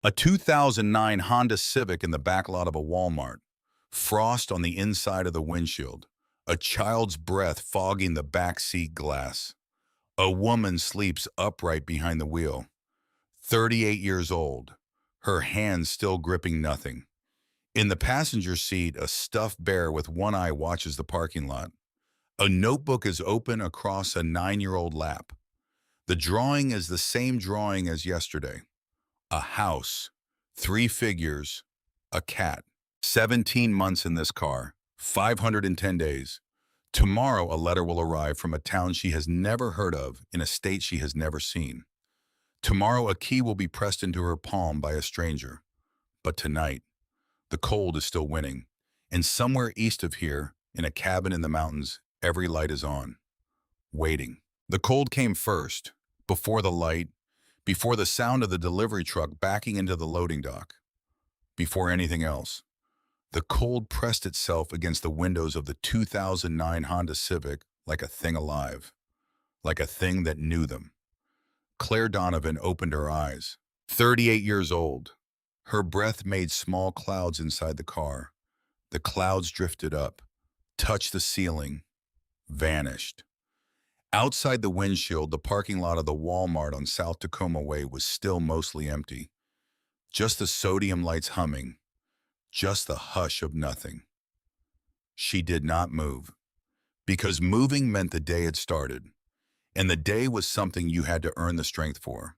A 2009 Honda Civic in the back lot of a Walmart. Frost on the inside of the windshield. A child's breath fogging the back seat glass. A woman sleeps upright behind the wheel. 38 years old. Her hands still gripping nothing. In the passenger seat, a stuffed bear with one eye watches the parking lot. A notebook is open across a 9-year-old lap. The drawing is the same drawing as yesterday. A house, 3 figures, a cat. 17 months in this car, 510 days. Tomorrow a letter will arrive from a town she has never heard of in a state she has never seen. Tomorrow a key will be pressed into her palm by a stranger. But tonight, the cold is still winning. And somewhere east of here, in a cabin in the mountains, every light is on. Waiting. The cold came first, before the light, before the sound of the delivery truck backing into the loading dock. Before anything else. The cold pressed itself against the windows of the 2009 Honda Civic like a thing alive, like a thing that knew them. Claire Donovan opened her eyes. 38 years old. Her breath made small clouds inside the car. The clouds drifted up, touched the ceiling, vanished. Outside the windshield, the parking lot of the Walmart on South Tacoma Way was still mostly empty. Just the sodium lights humming. Just the hush of nothing. She did not move, because moving meant the day had started, and the day was something you had to earn the strength for.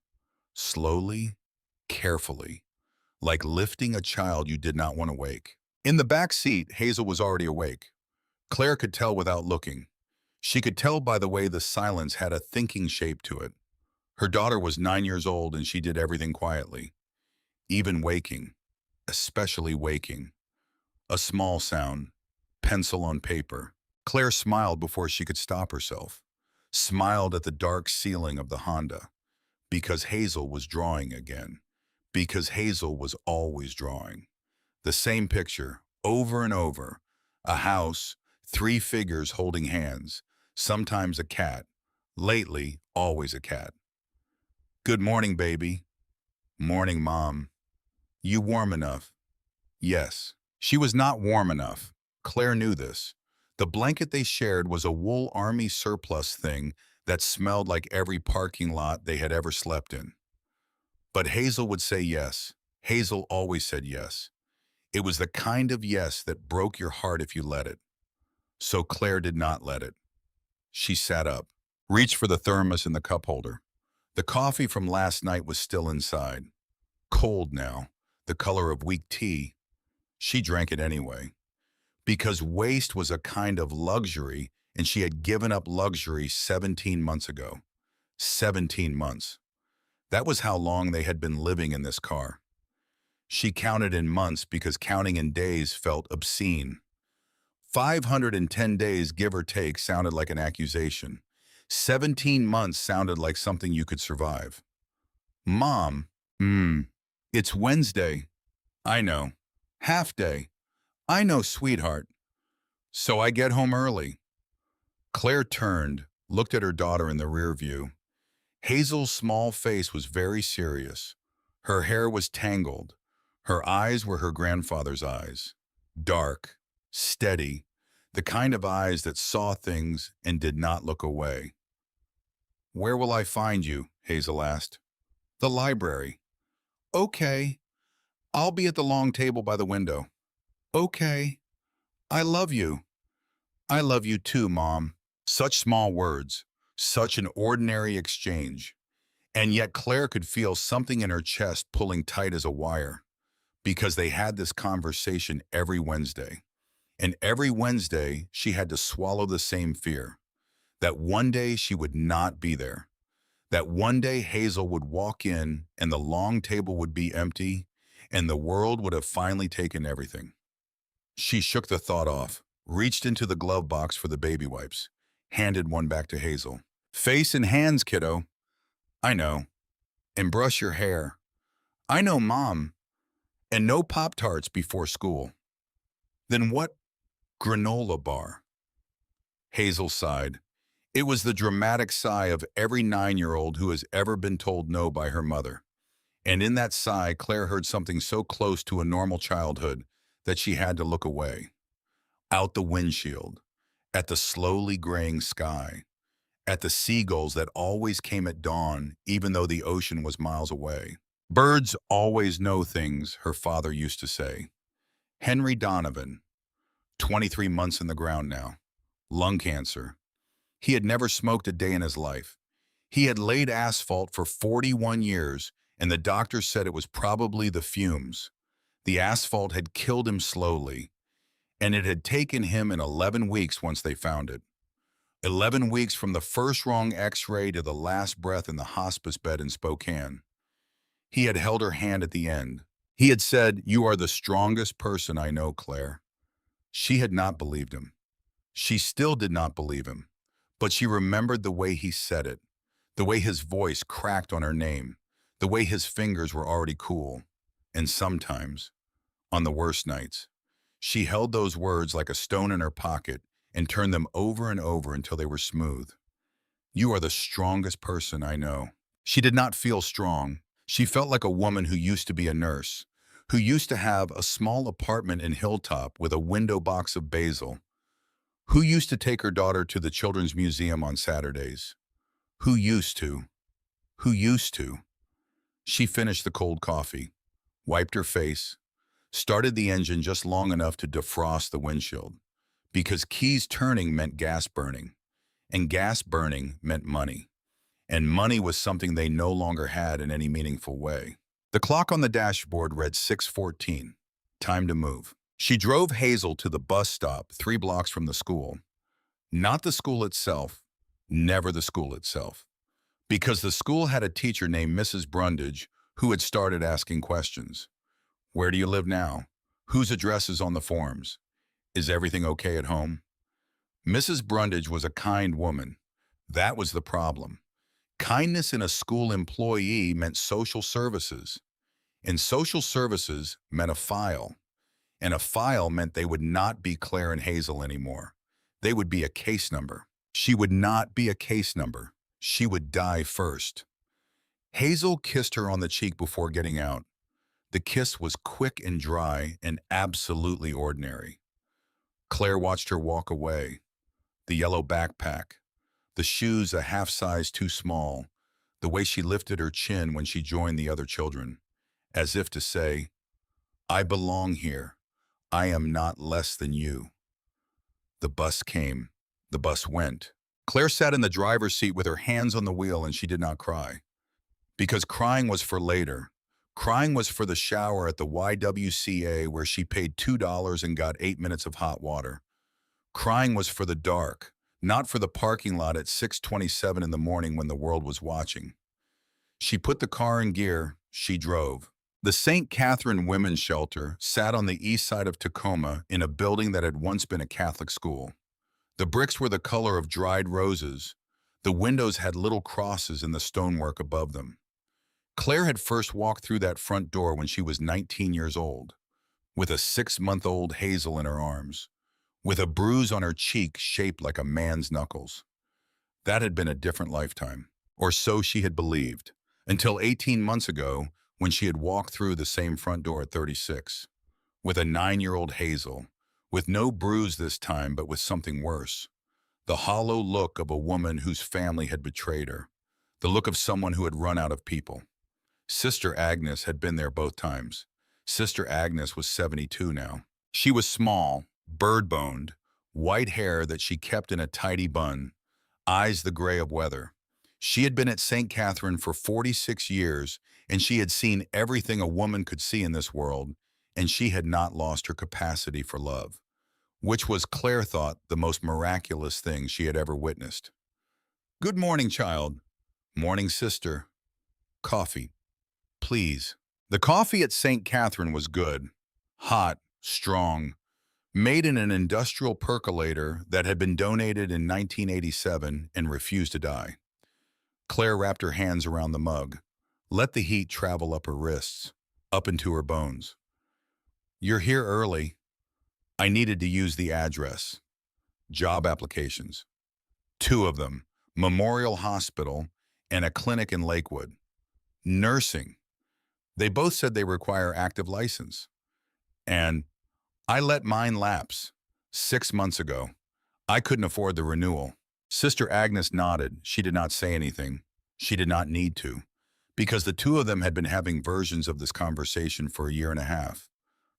Slowly, carefully, like lifting a child you did not want to wake. In the back seat, Hazel was already awake. Claire could tell without looking. She could tell by the way the silence had a thinking shape to it. Her daughter was 9 years old and she did everything quietly, even waking. Especially waking. A small sound, pencil on paper. Claire smiled before she could stop herself. Smiled at the dark ceiling of the Honda. Because Hazel was drawing again. Because Hazel was always drawing. The same picture, over and over. A house, 3 figures holding hands. Sometimes a cat. Lately, always a cat. Good morning, baby. Morning, Mom. You warm enough? Yes. She was not warm enough. Claire knew this. The blanket they shared was a wool army surplus thing that smelled like every parking lot they had ever slept in. But Hazel would say yes. Hazel always said yes. It was the kind of yes that broke your heart if you let it. So Claire did not let it. She sat up, reached for the thermos and the cup holder. The coffee from last night was still inside. Cold now. The color of weak tea. She drank it anyway. Because waste was a kind of luxury, and she had given up luxury 17 months ago. 17 months. That was how long they had been living in this car. She counted in months because counting in days felt obscene. 510 days, give or take, sounded like an accusation. 17 months sounded like something you could survive. Mom, it's Wednesday. I know. Half day. I know, sweetheart. So I get home early. Claire turned, looked at her daughter in the rear view. Hazel's small face was very serious. Her hair was tangled. Her eyes were her grandfather's eyes. Dark, steady, the kind of eyes that saw things and did not look away. Where will I find you? Hazel asked. The library. Okay. I'll be at the long table by the window. Okay. I love you. I love you too, Mom. Such small words, such an ordinary exchange. And yet Claire could feel something in her chest pulling tight as a wire, because they had this conversation every Wednesday. And every Wednesday, she had to swallow the same fear, that one day she would not be there, that one day Hazel would walk in and the long table would be empty, and the world would have finally taken everything. She shook the thought off, reached into the glove box for the baby wipes, handed one back to Hazel. Face and hands, kiddo. I know. And brush your hair. I know, Mom. And no Pop-Tarts before school. Then what? Granola bar. Hazel sighed. It was the dramatic sigh of every 9-year-old who has ever been told no by her mother. And in that sigh, Claire heard something so close to a normal childhood that she had to look away. Out the windshield, at the slowly graying sky, at the seagulls that always came at dawn, even though the ocean was miles away. Birds always know things, her father used to say. Henry Donovan, 23 months in the ground now. Lung cancer. He had never smoked a day in his life. He had laid asphalt for 41 years, and the doctor said it was probably the fumes. The asphalt had killed him slowly, and it had taken him in 11 weeks once they found it. 11 weeks from the first wrong x-ray to the last breath in the hospice bed in Spokane. He had held her hand at the end. He had said, "You are the strongest person I know, Claire." She had not believed him. She still did not believe him. But she remembered the way he said it, the way his voice cracked on her name, the way his fingers were already cool. And sometimes, on the worst nights, she held those words like a stone in her pocket and turned them over and over until they were smooth. "You are the strongest person I know." She did not feel strong. She felt like a woman who used to be a nurse, who used to have a small apartment in Hilltop with a window box of basil, who used to take her daughter to the Children's Museum on Saturdays. Who used to? Who used to? She finished the cold coffee, wiped her face, started the engine just long enough to defrost the windshield, because keys turning meant gas burning, and gas burning meant money. And money was something they no longer had in any meaningful way. The clock on the dashboard read 6:14. Time to move. She drove Hazel to the bus stop 3 blocks from the school. Not the school itself, never the school itself. Because the school had a teacher named Mrs. Brundage who had started asking questions. Where do you live now? Whose address is on the forms? Is everything okay at home? Mrs. Brundage was a kind woman. That was the problem. Kindness in a school employee meant social services, and social services meant a file, and a file meant they would not be Claire and Hazel anymore. They would be a case number. She would not be a case number. She would die first. Hazel kissed her on the cheek before getting out. The kiss was quick and dry and absolutely ordinary. Claire watched her walk away. The yellow backpack, the shoes a half size too small, the way she lifted her chin when she joined the other children, as if to say, "I belong here. I am not less than you." The bus came. The bus went. Claire sat in the driver's seat with her hands on the wheel, and she did not cry. Because crying was for later. Crying was for the shower at the YWCA where she paid $2 and got 8 minutes of hot water. Crying was for the dark, not for the parking lot at 6:27 in the morning when the world was watching. She put the car in gear. She drove. The St. Catherine Women's Shelter sat on the east side of Tacoma in a building that had once been a Catholic school. The bricks were the color of dried roses. The windows had little crosses in the stonework above them. Claire had first walked through that front door when she was 19 years old, with a 6-month-old Hazel in her arms, with a bruise on her cheek shaped like a man's knuckles. That had been a different lifetime, or so she had believed, until 18 months ago when she had walked through the same front door at 36, with a 9-year-old Hazel, with no bruise this time but with something worse. The hollow look of a woman whose family had betrayed her, the look of someone who had run out of people. Sister Agnes had been there both times. Sister Agnes was 72 now. She was small, bird-boned, white hair that she kept in a tidy bun, eyes the gray of weather. She had been at St. Catherine for 46 years, and she had seen everything a woman could see in this world, and she had not lost her capacity for love, which was, Claire thought, the most miraculous thing she had ever witnessed. "Good morning, child." "Morning, sister." "Coffee, please." The coffee at St. Catherine was good, hot, strong, made in an industrial percolator that had been donated in 1987 and refused to die. Claire wrapped her hands around the mug, let the heat travel up her wrists, up into her bones. "You're here early." I needed to use the address. Job applications. 2 of them, Memorial Hospital and a clinic in Lakewood. Nursing. They both said they require active license. And I let mine lapse 6 months ago. I couldn't afford the renewal. Sister Agnes nodded. She did not say anything. She did not need to, because the two of them had been having versions of this conversation for a year and a half.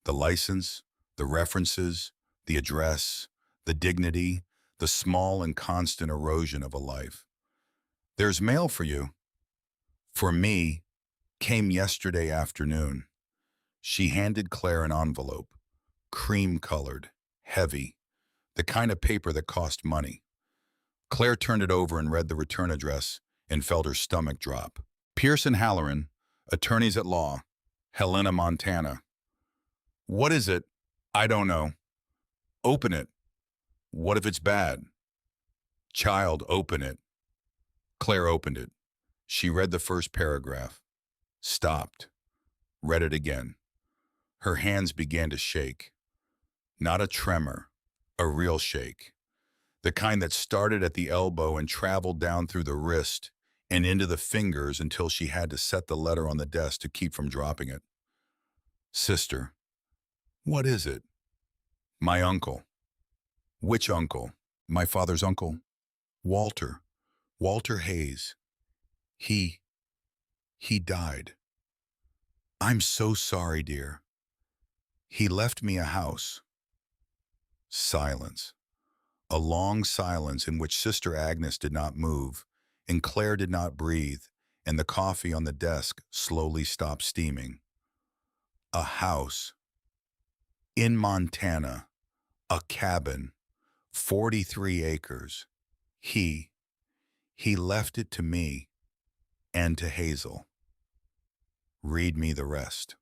The license, the references, the address, the dignity, the small and constant erosion of a life. There's mail for you. For me, came yesterday afternoon. She handed Claire an envelope, cream-colored, heavy, the kind of paper that cost money. Claire turned it over and read the return address and felt her stomach drop. Pearson Halloran, attorneys at law, Helena, Montana. What is it? I don't know. Open it. What if it's bad? Child, open it. Claire opened it. She read the first paragraph, stopped, read it again. Her hands began to shake. Not a tremor, a real shake. The kind that started at the elbow and traveled down through the wrist and into the fingers until she had to set the letter on the desk to keep from dropping it. Sister, what is it? My uncle. Which uncle? My father's uncle. Walter. Walter Hayes. He died. I'm so sorry, dear. He left me a house. Silence. A long silence in which Sister Agnes did not move, and Claire did not breathe, and the coffee on the desk slowly stopped steaming. A house. In Montana. A cabin. 43 acres. He left it to me and to Hazel. Read me the rest.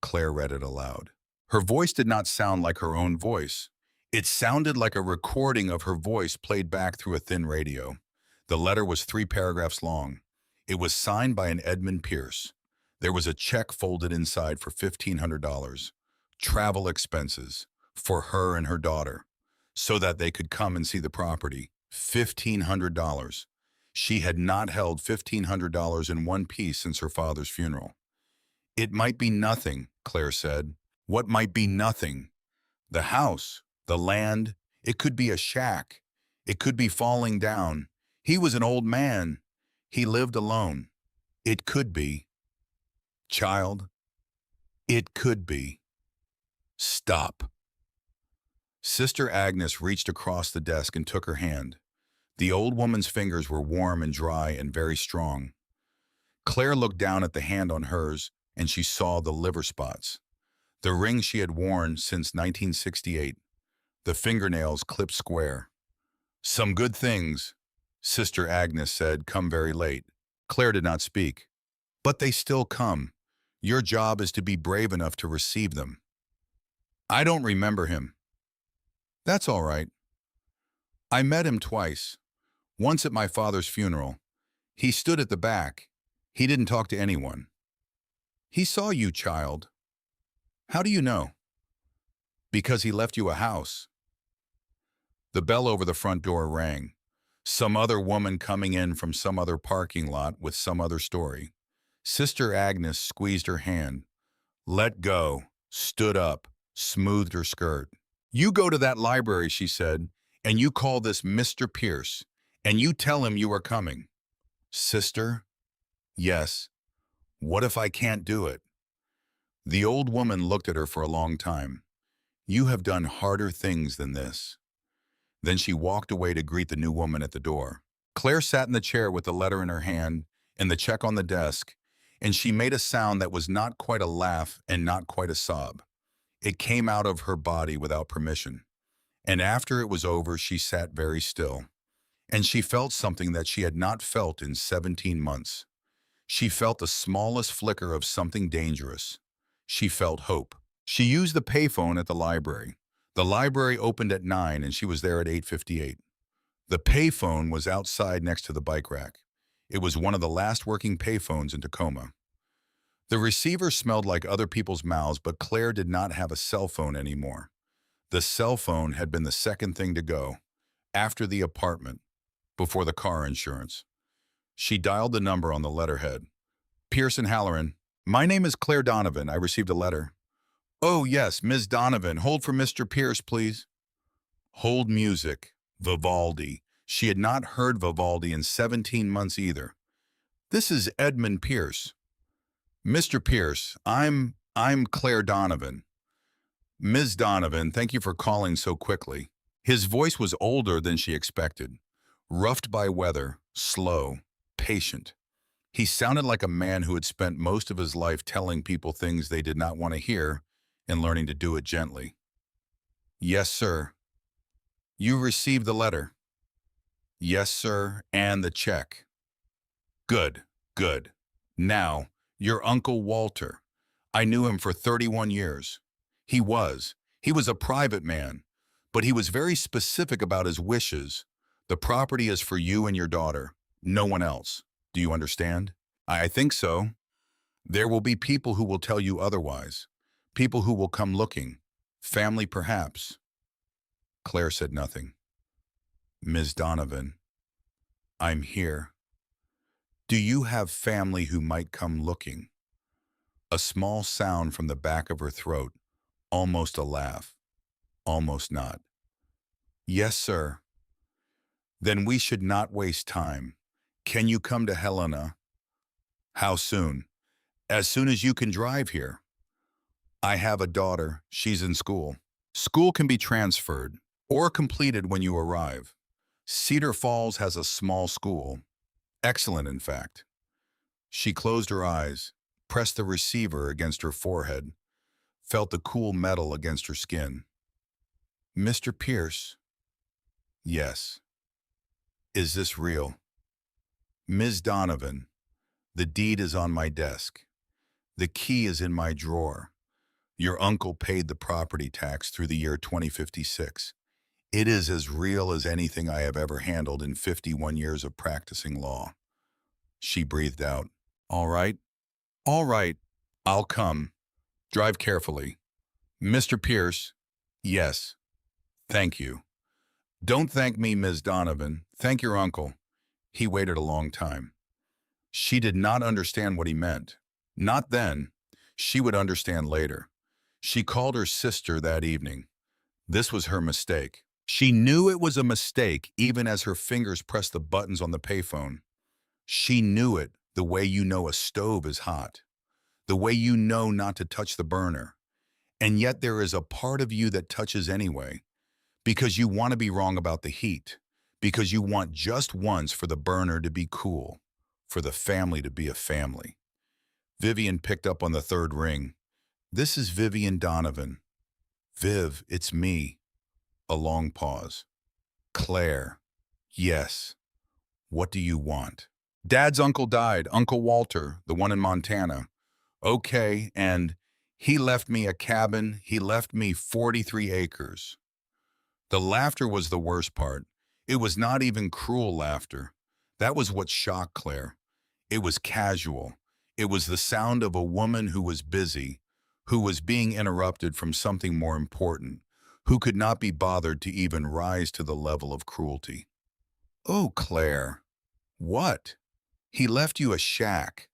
Claire read it aloud. Her voice did not sound like her own voice. It sounded like a recording of her voice played back through a thin radio. The letter was 3 paragraphs long. It was signed by an Edmund Pierce. There was a check folded inside for $1,500. Travel expenses for her and her daughter, so that they could come and see the property. $1,500. She had not held $1,500 in one piece since her father's funeral. It might be nothing, Claire said. What might be nothing? The house, the land, it could be a shack. It could be falling down. He was an old man. He lived alone. It could be. Child, it could be. Stop. Sister Agnes reached across the desk and took her hand. The old woman's fingers were warm and dry and very strong. Claire looked down at the hand on hers, and she saw the liver spots. The ring she had worn since 1968. The fingernails clipped square. Some good things, Sister Agnes said, come very late. Claire did not speak. But they still come. Your job is to be brave enough to receive them. I don't remember him. That's all right. I met him twice. Once at my father's funeral. He stood at the back. He didn't talk to anyone. He saw you, child. How do you know? Because he left you a house. The bell over the front door rang. Some other woman coming in from some other parking lot with some other story. Sister Agnes squeezed her hand, let go, stood up, smoothed her skirt. You go to that library, she said, and you call this Mr. Pierce, and you tell him you are coming. Sister? Yes. What if I can't do it? The old woman looked at her for a long time. You have done harder things than this. Then she walked away to greet the new woman at the door. Claire sat in the chair with the letter in her hand and the check on the desk, and she made a sound that was not quite a laugh and not quite a sob. It came out of her body without permission. And after it was over, she sat very still. And she felt something that she had not felt in 17 months. She felt the smallest flicker of something dangerous. She felt hope. She used the payphone at the library. The library opened at 9 and she was there at 8:58. The payphone was outside next to the bike rack. It was one of the last working payphones in Tacoma. The receiver smelled like other people's mouths, but Claire did not have a cell phone anymore. The cell phone had been the second thing to go, after the apartment, before the car insurance. She dialed the number on the letterhead. Pearson Halloran, My name is Claire Donovan. I received a letter. Oh, yes, Ms. Donovan. Hold for Mr. Pierce, please. Hold music. Vivaldi. She had not heard Vivaldi in 17 months either. This is Edmund Pierce. Mr. Pierce, I'm Claire Donovan. Ms. Donovan, thank you for calling so quickly. His voice was older than she expected. Roughed by weather, slow, patient. He sounded like a man who had spent most of his life telling people things they did not want to hear and learning to do it gently. Yes, sir. You received the letter. Yes, sir, and the check. Good, good. Now, your Uncle Walter. I knew him for 31 years. He was a private man, but he was very specific about his wishes. The property is for you and your daughter, no one else. Do you understand? I think so. There will be people who will tell you otherwise. People who will come looking. Family, perhaps. Claire said nothing. Ms. Donovan, I'm here. Do you have family who might come looking? A small sound from the back of her throat, almost a laugh, almost not. Yes, sir. Then we should not waste time. Can you come to Helena? How soon? As soon as you can drive here. I have a daughter. She's in school. School can be transferred or completed when you arrive. Cedar Falls has a small school. Excellent, in fact. She closed her eyes, pressed the receiver against her forehead, felt the cool metal against her skin. Mr. Pierce? Yes. Is this real? Ms. Donovan, the deed is on my desk. The key is in my drawer. Your uncle paid the property tax through the year 2056. It is as real as anything I have ever handled in 51 years of practicing law. She breathed out. All right. All right. I'll come. Drive carefully. Mr. Pierce? Yes. Thank you. Don't thank me, Ms. Donovan. Thank your uncle. He waited a long time. She did not understand what he meant. Not then. She would understand later. She called her sister that evening. This was her mistake. She knew it was a mistake even as her fingers pressed the buttons on the payphone. She knew it the way you know a stove is hot, the way you know not to touch the burner. And yet there is a part of you that touches anyway, because you want to be wrong about the heat, because you want just once for the burner to be cool, for the family to be a family. Vivian picked up on the third ring. This is Vivian Donovan. Viv, it's me. A long pause. Claire. Yes. What do you want? Dad's uncle died, Uncle Walter, the one in Montana. Okay, and he left me a cabin. He left me 43 acres. The laughter was the worst part. It was not even cruel laughter. That was what shocked Claire. It was casual. It was the sound of a woman who was busy, who was being interrupted from something more important, who could not be bothered to even rise to the level of cruelty. Oh, Claire. What? He left you a shack.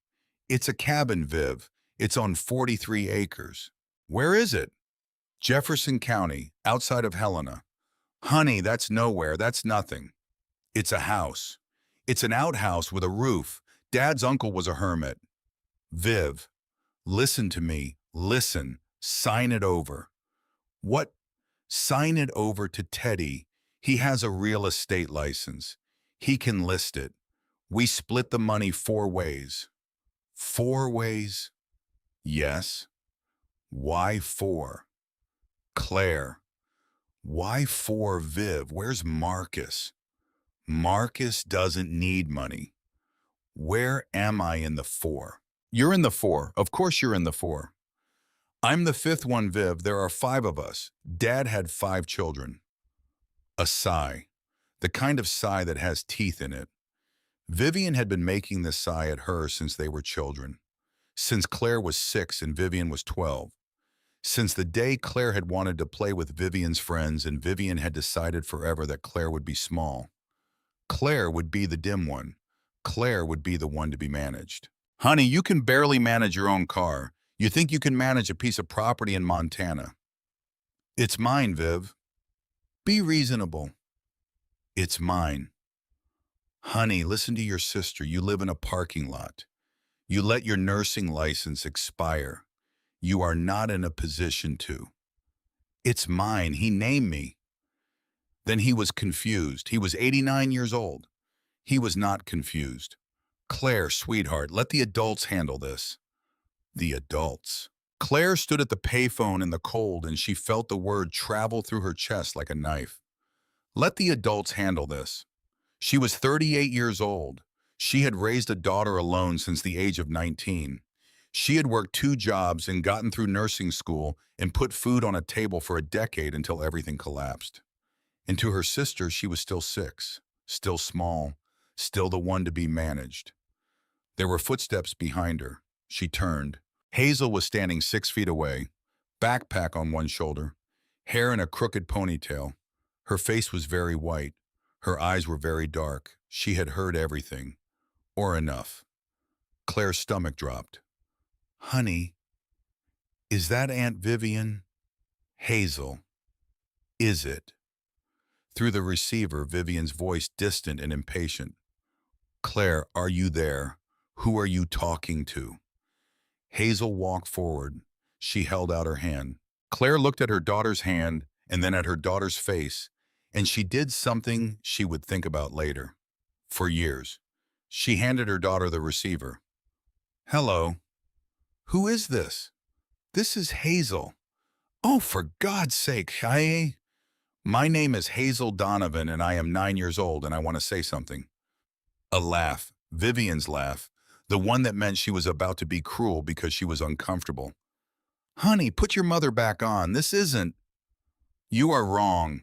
It's a cabin, Viv. It's on 43 acres. Where is it? Jefferson County, outside of Helena. Honey, that's nowhere. That's nothing. It's a house. It's an outhouse with a roof. Dad's uncle was a hermit. Viv, listen to me. Listen. Sign it over. What? Sign it over to Teddy. He has a real estate license. He can list it. We split the money 4 ways. 4 ways? Yes. Why 4? Claire. Why 4, Viv? Where's Marcus? Marcus doesn't need money. Where am I in the 4? You're in the 4. Of course you're in the 4. I'm the 5th one, Viv. There are 5 of us. Dad had 5 children. A sigh. The kind of sigh that has teeth in it. Vivian had been making this sigh at her since they were children. Since Claire was 6 and Vivian was 12. Since the day Claire had wanted to play with Vivian's friends and Vivian had decided forever that Claire would be small. Claire would be the dim one. Claire would be the one to be managed. Honey, you can barely manage your own car. You think you can manage a piece of property in Montana. It's mine, Viv. Be reasonable. It's mine. Honey, listen to your sister. You live in a parking lot. You let your nursing license expire. You are not in a position to. It's mine. He named me. Then he was confused. He was 89 years old. He was not confused. Claire, sweetheart, let the adults handle this. The adults. Claire stood at the payphone in the cold and she felt the word travel through her chest like a knife. Let the adults handle this. She was 38 years old. She had raised a daughter alone since the age of 19. She had worked 2 jobs and gotten through nursing school and put food on a table for a decade until everything collapsed. And to her sister, she was still 6, still small, still the one to be managed. There were footsteps behind her. She turned. Hazel was standing 6 feet away, backpack on one shoulder, hair in a crooked ponytail. Her face was very white. Her eyes were very dark. She had heard everything, or enough. Claire's stomach dropped. Honey, is that Aunt Vivian? Hazel, is it? Through the receiver, Vivian's voice distant and impatient. Claire, are you there? Who are you talking to? Hazel walked forward. She held out her hand. Claire looked at her daughter's hand and then at her daughter's face, and she did something she would think about later. For years. She handed her daughter the receiver. Hello. Who is this? This is Hazel. Oh, for God's sake, My name is Hazel Donovan and I am 9 years old and I want to say something. A laugh. Vivian's laugh. The one that meant she was about to be cruel because she was uncomfortable. Honey, put your mother back on. This isn't. You are wrong.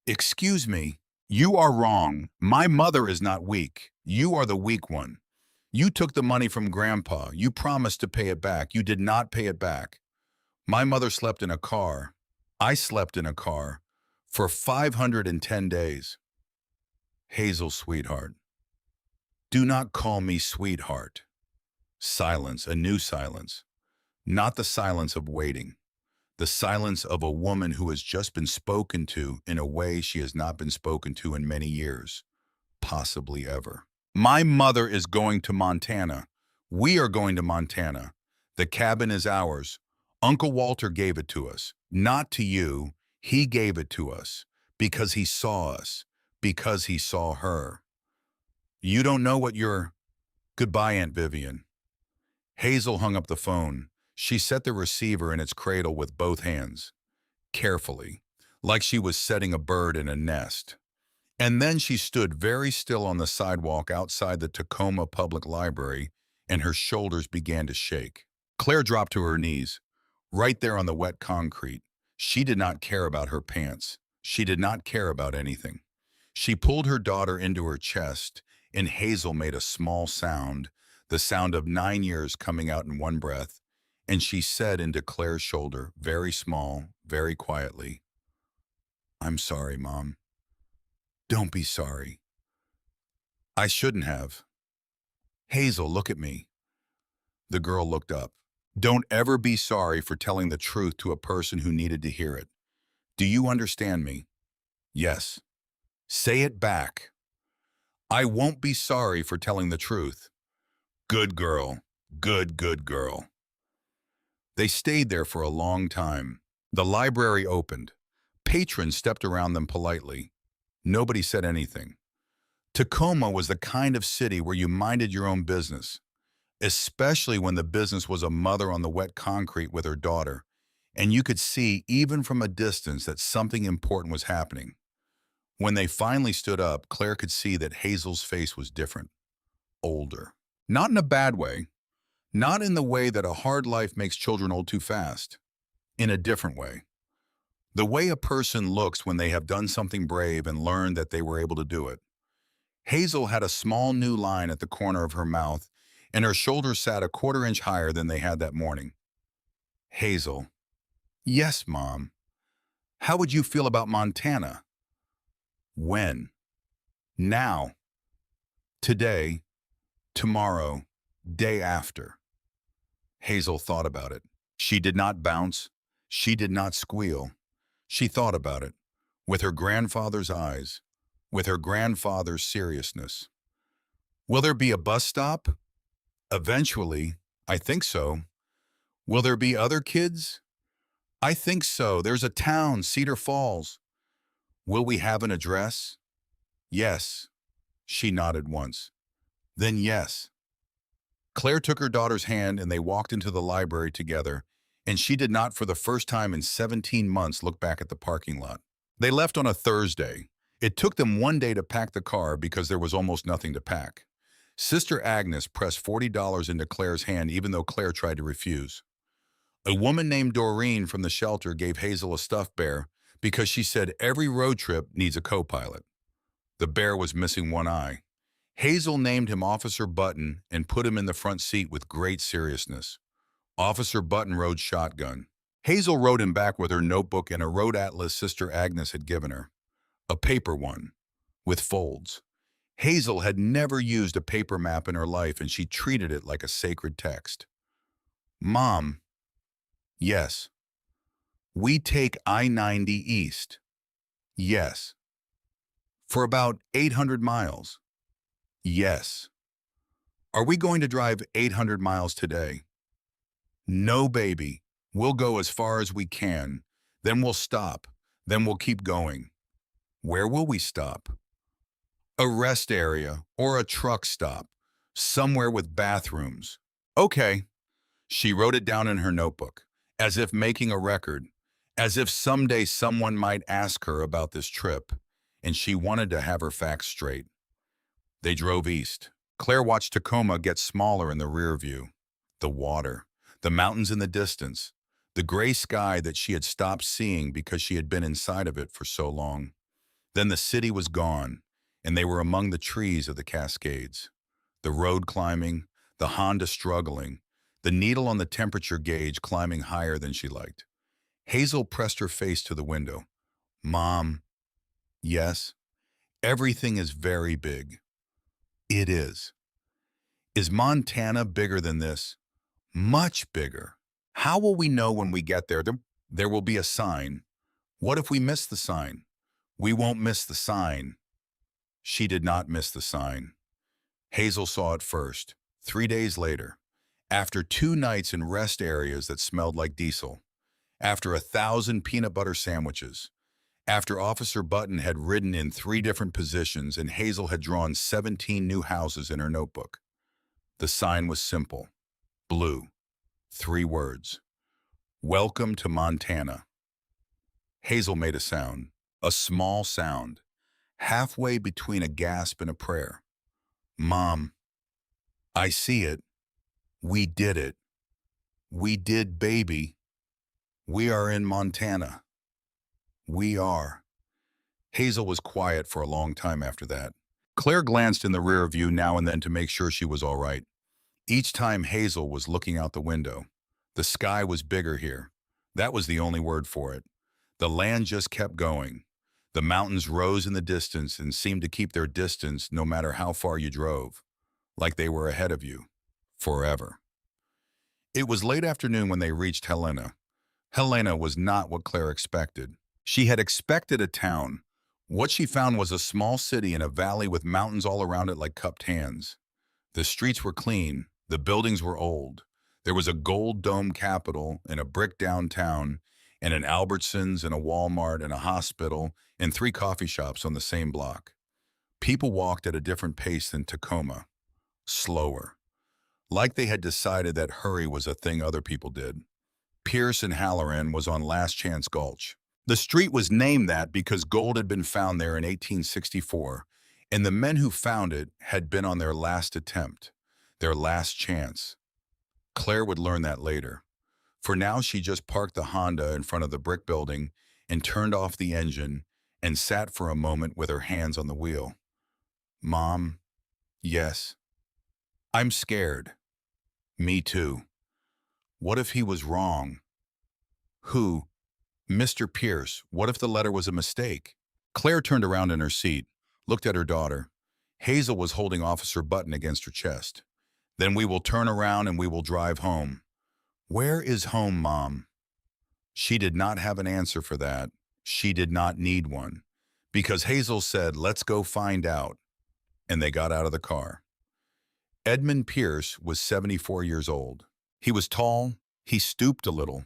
Excuse me. You are wrong. My mother is not weak. You are the weak one. You took the money from Grandpa. You promised to pay it back. You did not pay it back. My mother slept in a car. I slept in a car for 510 days. Hazel, sweetheart. Do not call me sweetheart. Silence, a new silence. Not the silence of waiting. The silence of a woman who has just been spoken to in a way she has not been spoken to in many years, possibly ever. My mother is going to Montana. We are going to Montana. The cabin is ours. Uncle Walter gave it to us. Not to you. He gave it to us because he saw us, because he saw her. You don't know what you're... Goodbye, Aunt Vivian. Hazel hung up the phone. She set the receiver in its cradle with both hands, carefully, like she was setting a bird in a nest. And then she stood very still on the sidewalk outside the Tacoma Public Library, and her shoulders began to shake. Claire dropped to her knees, right there on the wet concrete. She did not care about her pants. She did not care about anything. She pulled her daughter into her chest, and Hazel made a small sound, the sound of 9 years coming out in one breath, and she said into Claire's shoulder, very small, very quietly, I'm sorry, Mom. Don't be sorry. I shouldn't have. Hazel, look at me. The girl looked up. Don't ever be sorry for telling the truth to a person who needed to hear it. Do you understand me? Yes. Say it back. I won't be sorry for telling the truth. Good girl. Good, good girl. They stayed there for a long time. The library opened. Patrons stepped around them politely. Nobody said anything. Tacoma was the kind of city where you minded your own business, especially when the business was a mother on the wet concrete with her daughter, and you could see even from a distance that something important was happening. When they finally stood up, Claire could see that Hazel's face was different, older. Not in a bad way, not in the way that a hard life makes children old too fast, in a different way. The way a person looks when they have done something brave and learned that they were able to do it. Hazel had a small new line at the corner of her mouth, and her shoulders sat a quarter-inch higher than they had that morning. Hazel. Yes, Mom. How would you feel about Montana? When? Now. Today. Tomorrow. Day after. Hazel thought about it. She did not bounce. She did not squeal. She thought about it, with her grandfather's eyes, with her grandfather's seriousness. Will there be a bus stop? Eventually, I think so. Will there be other kids? I think so. There's a town, Cedar Falls. Will we have an address? Yes. She nodded once. Then yes. Claire took her daughter's hand and they walked into the library together, and she did not for the first time in 17 months look back at the parking lot. They left on a Thursday. It took them one day to pack the car because there was almost nothing to pack. Sister Agnes pressed $40 into Claire's hand even though Claire tried to refuse. A woman named Doreen from the shelter gave Hazel a stuffed bear because she said every road trip needs a co-pilot. The bear was missing one eye. Hazel named him Officer Button and put him in the front seat with great seriousness. Officer Button rode shotgun. Hazel rode him back with her notebook and a road atlas Sister Agnes had given her. A paper one, with folds. Hazel had never used a paper map in her life and she treated it like a sacred text. Mom. Yes. We take I-90 east. Yes. For about 800 miles. Yes. Are we going to drive 800 miles today? No, baby. We'll go as far as we can. Then we'll stop. Then we'll keep going. Where will we stop? A rest area or a truck stop. Somewhere with bathrooms. Okay. She wrote it down in her notebook, as if making a record, as if someday someone might ask her about this trip, and she wanted to have her facts straight. They drove east. Claire watched Tacoma get smaller in the rear view. The water, the mountains in the distance, the gray sky that she had stopped seeing because she had been inside of it for so long. Then the city was gone, and they were among the trees of the Cascades. The road climbing, the Honda struggling, the needle on the temperature gauge climbing higher than she liked. Hazel pressed her face to the window. Mom. Yes. Everything is very big. It is. Is Montana bigger than this? Much bigger. How will we know when we get there? There will be a sign. What if we miss the sign? We won't miss the sign. She did not miss the sign. Hazel saw it first, 3 days later, after 2 nights in rest areas that smelled like diesel, after 1,000 peanut butter sandwiches, after Officer Button had ridden in 3 different positions and Hazel had drawn 17 new houses in her notebook. The sign was simple, blue, 3 words. Welcome to Montana. Hazel made a sound, a small sound, halfway between a gasp and a prayer. Mom, I see it. We did it. We did, baby. We are in Montana. We are. Hazel was quiet for a long time after that. Claire glanced in the rear view now and then to make sure she was all right. Each time Hazel was looking out the window. The sky was bigger here. That was the only word for it. The land just kept going. The mountains rose in the distance and seemed to keep their distance no matter how far you drove, like they were ahead of you, forever. It was late afternoon when they reached Helena. Helena was not what Claire expected. She had expected a town. What she found was a small city in a valley with mountains all around it like cupped hands. The streets were clean. The buildings were old. There was a gold dome capitol and a brick downtown and an Albertsons and a Walmart and a hospital and 3 coffee shops on the same block. People walked at a different pace than Tacoma. Slower. Like they had decided that hurry was a thing other people did. Pierce and Halloran was on Last Chance Gulch. The street was named that because gold had been found there in 1864, and the men who found it had been on their last attempt, their last chance. Claire would learn that later. For now, she just parked the Honda in front of the brick building and turned off the engine and sat for a moment with her hands on the wheel. Mom, yes. I'm scared. Me too. What if he was wrong? Who? Mr. Pierce, what if the letter was a mistake? Claire turned around in her seat, looked at her daughter. Hazel was holding Officer Button against her chest. Then we will turn around and we will drive home. Where is home, Mom? She did not have an answer for that. She did not need one. Because Hazel said, let's go find out. And they got out of the car. Edmund Pierce was 74 years old. He was tall, he stooped a little.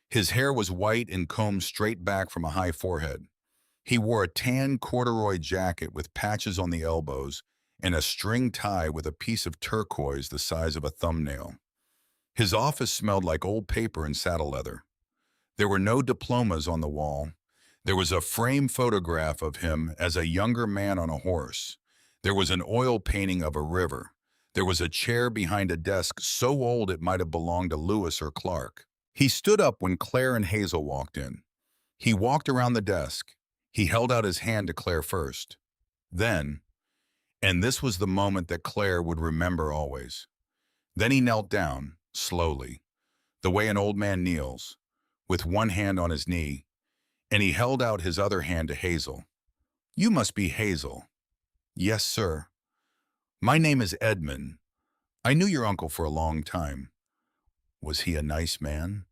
His hair was white and combed straight back from a high forehead. He wore a tan corduroy jacket with patches on the elbows and a string tie with a piece of turquoise the size of a thumbnail. His office smelled like old paper and saddle leather. There were no diplomas on the wall. There was a framed photograph of him as a younger man on a horse. There was an oil painting of a river. There was a chair behind a desk so old it might have belonged to Lewis or Clark. He stood up when Claire and Hazel walked in. He walked around the desk. He held out his hand to Claire first. Then, and this was the moment that Claire would remember always, then he knelt down, slowly, the way an old man kneels, with one hand on his knee, and he held out his other hand to Hazel. You must be Hazel. Yes, sir. My name is Edmund. I knew your uncle for a long time. Was he a nice man?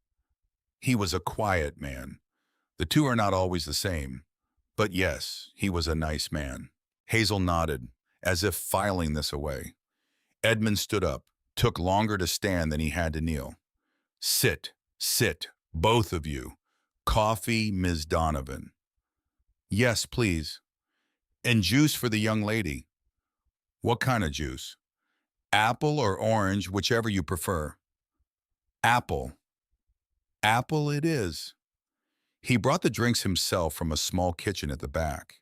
He was a quiet man. The two are not always the same. But yes, he was a nice man. Hazel nodded, as if filing this away. Edmund stood up, took longer to stand than he had to kneel. Sit, both of you. Coffee, Ms. Donovan. Yes, please. And juice for the young lady. What kind of juice? Apple or orange, whichever you prefer. Apple. Apple it is. He brought the drinks himself from a small kitchen at the back.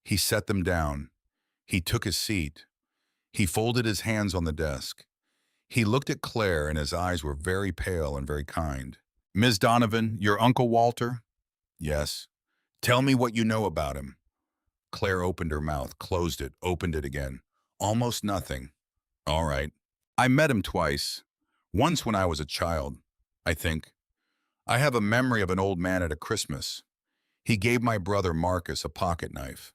He set them down. He took his seat. He folded his hands on the desk. He looked at Claire and his eyes were very pale and very kind. Ms. Donovan, your Uncle Walter? Yes. Tell me what you know about him. Claire opened her mouth, closed it, opened it again. Almost nothing. All right. I met him twice. Once when I was a child, I think. I have a memory of an old man at a Christmas. He gave my brother Marcus a pocket knife.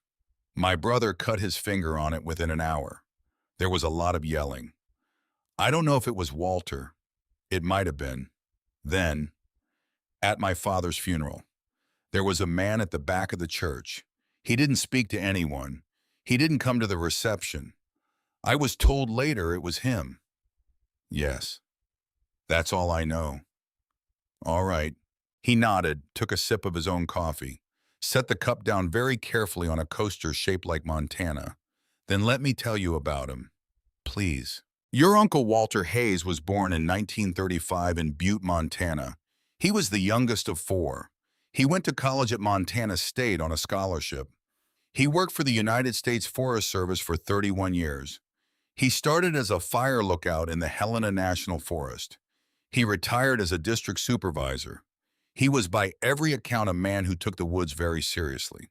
My brother cut his finger on it within an hour. There was a lot of yelling. I don't know if it was Walter. It might have been. Then, at my father's funeral, there was a man at the back of the church. He didn't speak to anyone. He didn't come to the reception. I was told later it was him. Yes, that's all I know. All right. He nodded, took a sip of his own coffee, set the cup down very carefully on a coaster shaped like Montana. Then let me tell you about him. Please. Your Uncle Walter Hayes was born in 1935 in Butte, Montana. He was the youngest of four. He went to college at Montana State on a scholarship. He worked for the United States Forest Service for 31 years. He started as a fire lookout in the Helena National Forest. He retired as a district supervisor. He was by every account a man who took the woods very seriously.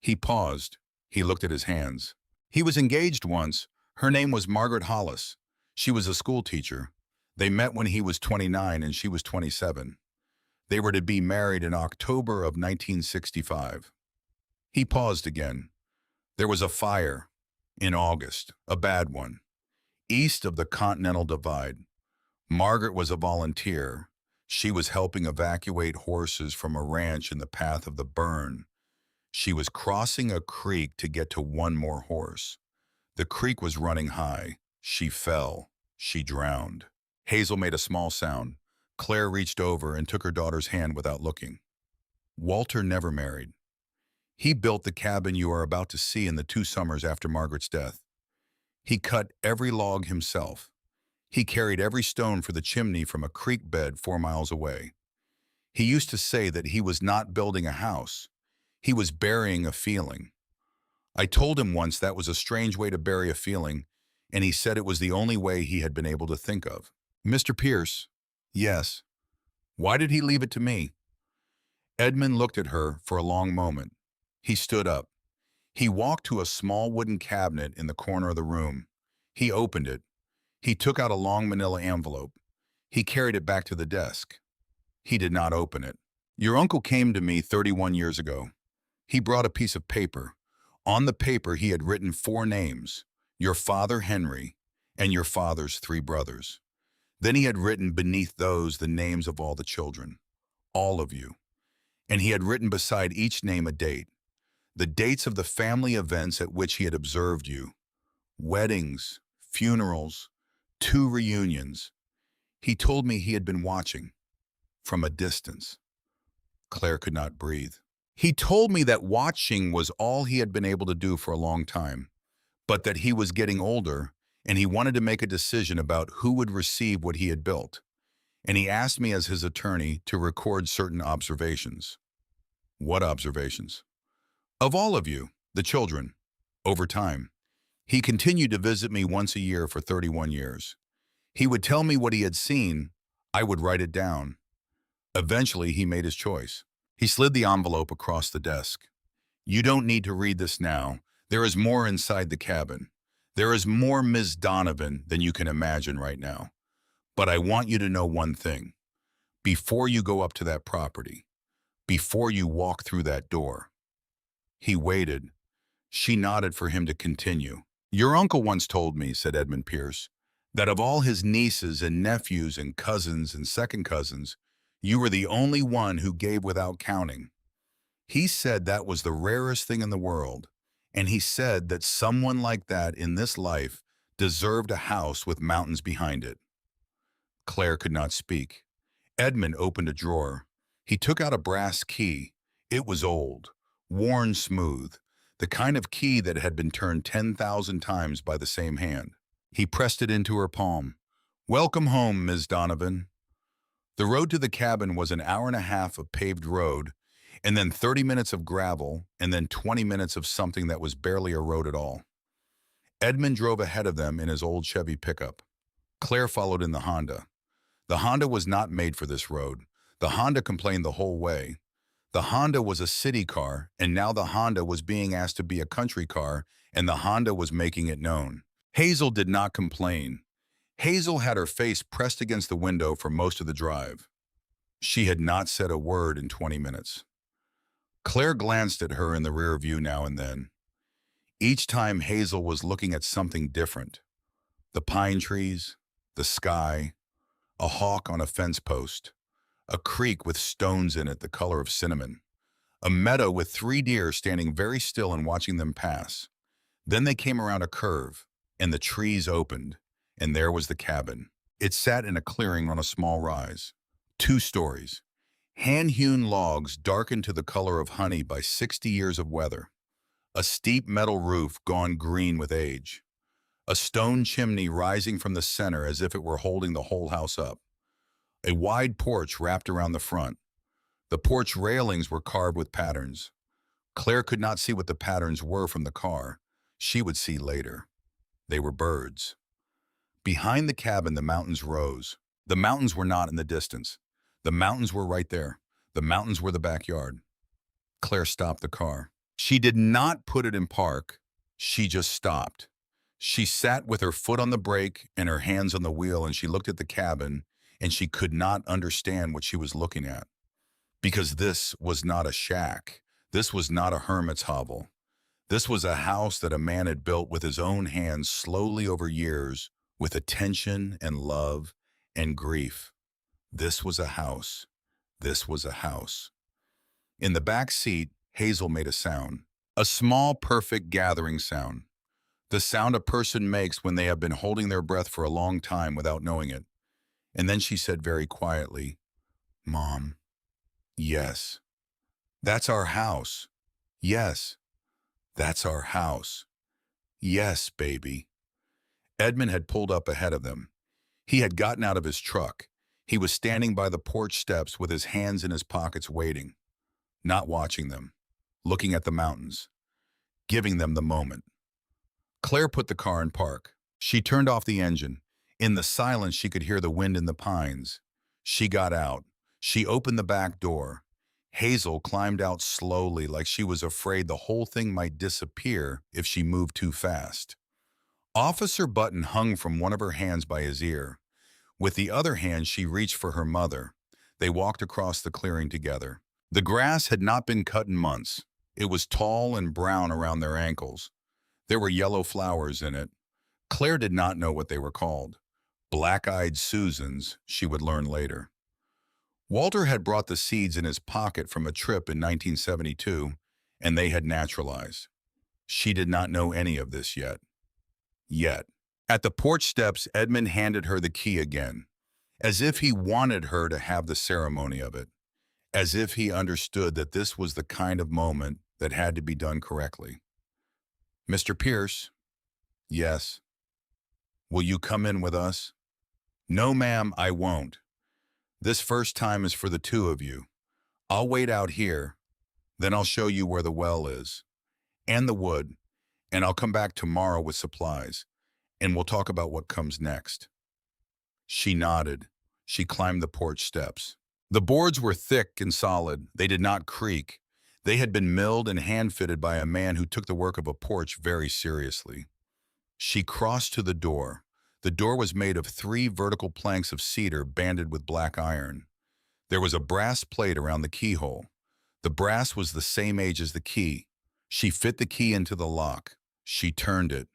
He paused. He looked at his hands. He was engaged once. Her name was Margaret Hollis. She was a school teacher. They met when he was 29 and she was 27. They were to be married in October of 1965. He paused again. There was a fire in August, a bad one, east of the Continental Divide. Margaret was a volunteer. She was helping evacuate horses from a ranch in the path of the burn. She was crossing a creek to get to one more horse. The creek was running high. She fell. She drowned. Hazel made a small sound. Claire reached over and took her daughter's hand without looking. Walter never married. He built the cabin you are about to see in the 2 summers after Margaret's death. He cut every log himself. He carried every stone for the chimney from a creek bed 4 miles away. He used to say that he was not building a house. He was burying a feeling. I told him once that was a strange way to bury a feeling, and he said it was the only way he had been able to think of. Mr. Pierce? Yes. Why did he leave it to me? Edmund looked at her for a long moment. He stood up. He walked to a small wooden cabinet in the corner of the room. He opened it. He took out a long manila envelope. He carried it back to the desk. He did not open it. Your uncle came to me 31 years ago. He brought a piece of paper. On the paper he had written 4 names, your father Henry, and your father's 3 brothers. Then he had written beneath those the names of all the children, all of you. And he had written beside each name a date, the dates of the family events at which he had observed you, weddings, funerals, 2 reunions. He told me he had been watching from a distance. Claire could not breathe. He told me that watching was all he had been able to do for a long time, but that he was getting older and he wanted to make a decision about who would receive what he had built. And he asked me as his attorney to record certain observations. What observations? Of all of you, the children, over time. He continued to visit me once a year for 31 years. He would tell me what he had seen. I would write it down. Eventually, he made his choice. He slid the envelope across the desk. You don't need to read this now. There is more inside the cabin. There is more Ms. Donovan than you can imagine right now. But I want you to know one thing. Before you go up to that property, before you walk through that door. He waited. She nodded for him to continue. Your uncle once told me, said Edmund Pierce, that of all his nieces and nephews and cousins and second cousins, you were the only one who gave without counting. He said that was the rarest thing in the world, and he said that someone like that in this life deserved a house with mountains behind it. Claire could not speak. Edmund opened a drawer. He took out a brass key. It was old, worn smooth, the kind of key that had been turned 10,000 times by the same hand. He pressed it into her palm. Welcome home, Ms. Donovan. The road to the cabin was an hour and a half of paved road, and then 30 minutes of gravel, and then 20 minutes of something that was barely a road at all. Edmund drove ahead of them in his old Chevy pickup. Claire followed in the Honda. The Honda was not made for this road. The Honda complained the whole way. The Honda was a city car, and now the Honda was being asked to be a country car, and the Honda was making it known. Hazel did not complain. Hazel had her face pressed against the window for most of the drive. She had not said a word in 20 minutes. Claire glanced at her in the rear view now and then. Each time Hazel was looking at something different. The pine trees, the sky, a hawk on a fence post, a creek with stones in it the color of cinnamon, a meadow with 3 deer standing very still and watching them pass. Then they came around a curve, and the trees opened, and there was the cabin. It sat in a clearing on a small rise. 2 stories. Hand-hewn logs darkened to the color of honey by 60 years of weather. A steep metal roof gone green with age. A stone chimney rising from the center as if it were holding the whole house up. A wide porch wrapped around the front. The porch railings were carved with patterns. Claire could not see what the patterns were from the car. She would see later. They were birds. Behind the cabin, the mountains rose. The mountains were not in the distance. The mountains were right there. The mountains were the backyard. Claire stopped the car. She did not put it in park. She just stopped. She sat with her foot on the brake and her hands on the wheel, and she looked at the cabin, and she could not understand what she was looking at. Because this was not a shack. This was not a hermit's hovel. This was a house that a man had built with his own hands slowly over years, with attention and love and grief. This was a house. This was a house. In the back seat, Hazel made a sound. A small, perfect gathering sound. The sound a person makes when they have been holding their breath for a long time without knowing it. And then she said very quietly, Mom, yes. That's our house. Yes. That's our house. Yes, baby. Edmund had pulled up ahead of them. He had gotten out of his truck. He was standing by the porch steps with his hands in his pockets waiting, not watching them, looking at the mountains, giving them the moment. Claire put the car in park. She turned off the engine. In the silence, she could hear the wind in the pines. She got out. She opened the back door. Hazel climbed out slowly like she was afraid the whole thing might disappear if she moved too fast. Officer Button hung from one of her hands by his ear. With the other hand, she reached for her mother. They walked across the clearing together. The grass had not been cut in months. It was tall and brown around their ankles. There were yellow flowers in it. Claire did not know what they were called. Black-eyed Susans, she would learn later. Walter had brought the seeds in his pocket from a trip in 1972, and they had naturalized. She did not know any of this yet. Yet. At the porch steps, Edmund handed her the key again, as if he wanted her to have the ceremony of it, as if he understood that this was the kind of moment that had to be done correctly. "Mr. Pierce?" "Yes." "Will you come in with us?" "No, ma'am, I won't. This first time is for the two of you. I'll wait out here, then I'll show you where the well is, and the wood, and I'll come back tomorrow with supplies, and we'll talk about what comes next." She nodded. She climbed the porch steps. The boards were thick and solid. They did not creak. They had been milled and hand-fitted by a man who took the work of a porch very seriously. She crossed to the door. The door was made of 3 vertical planks of cedar banded with black iron. There was a brass plate around the keyhole. The brass was the same age as the key. She fit the key into the lock. She turned it.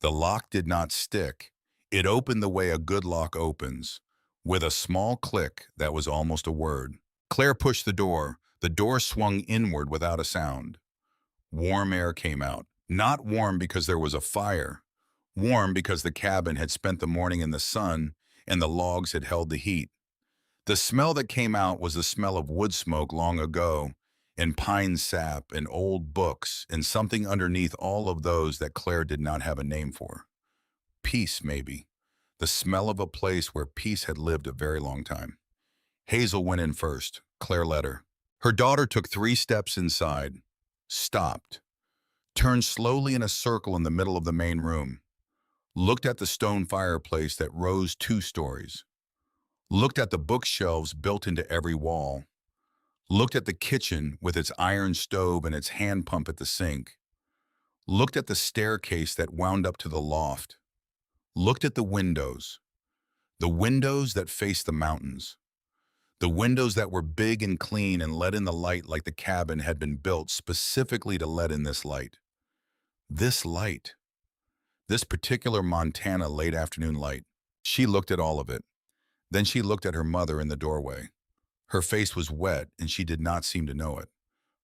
The lock did not stick. It opened the way a good lock opens, with a small click that was almost a word. Claire pushed the door. The door swung inward without a sound. Warm air came out. Not warm because there was a fire. Warm because the cabin had spent the morning in the sun and the logs had held the heat. The smell that came out was the smell of wood smoke long ago, and pine sap, and old books, and something underneath all of those that Claire did not have a name for. Peace, maybe. The smell of a place where peace had lived a very long time. Hazel went in first. Claire led her. Her daughter took 3 steps inside, stopped, turned slowly in a circle in the middle of the main room, looked at the stone fireplace that rose 2 stories, looked at the bookshelves built into every wall, looked at the kitchen with its iron stove and its hand pump at the sink, looked at the staircase that wound up to the loft, looked at the windows that faced the mountains, the windows that were big and clean and let in the light like the cabin had been built specifically to let in this light. This light. This particular Montana late afternoon light. She looked at all of it. Then she looked at her mother in the doorway. Her face was wet and she did not seem to know it.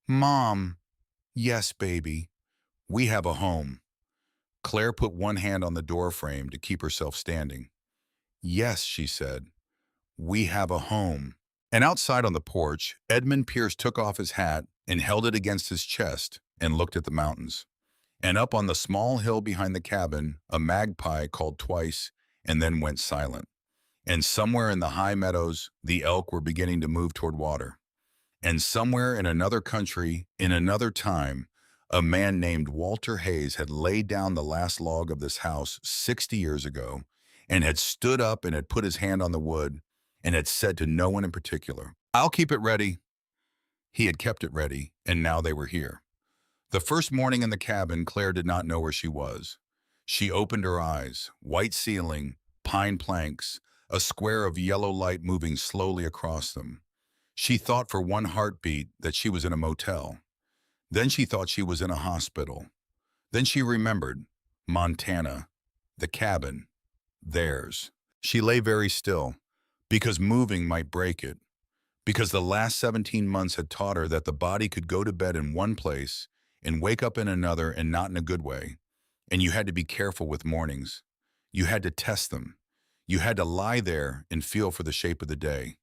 "Mom." "Yes, baby. We have a home." Claire put one hand on the door frame to keep herself standing. "Yes," she said. "We have a home." And outside on the porch, Edmund Pierce took off his hat and held it against his chest and looked at the mountains. And up on the small hill behind the cabin, a magpie called twice and then went silent. And somewhere in the high meadows, the elk were beginning to move toward water. And somewhere in another country, in another time, a man named Walter Hayes had laid down the last log of this house 60 years ago and had stood up and had put his hand on the wood and had said to no one in particular, "I'll keep it ready." He had kept it ready, and now they were here. The first morning in the cabin, Claire did not know where she was. She opened her eyes. White ceiling, pine planks, a square of yellow light moving slowly across them. She thought for one heartbeat that she was in a motel. Then she thought she was in a hospital. Then she remembered Montana, the cabin, theirs. She lay very still, because moving might break it, because the last 17 months had taught her that the body could go to bed in one place and wake up in another, and not in a good way. And you had to be careful with mornings. You had to test them. You had to lie there and feel for the shape of the day.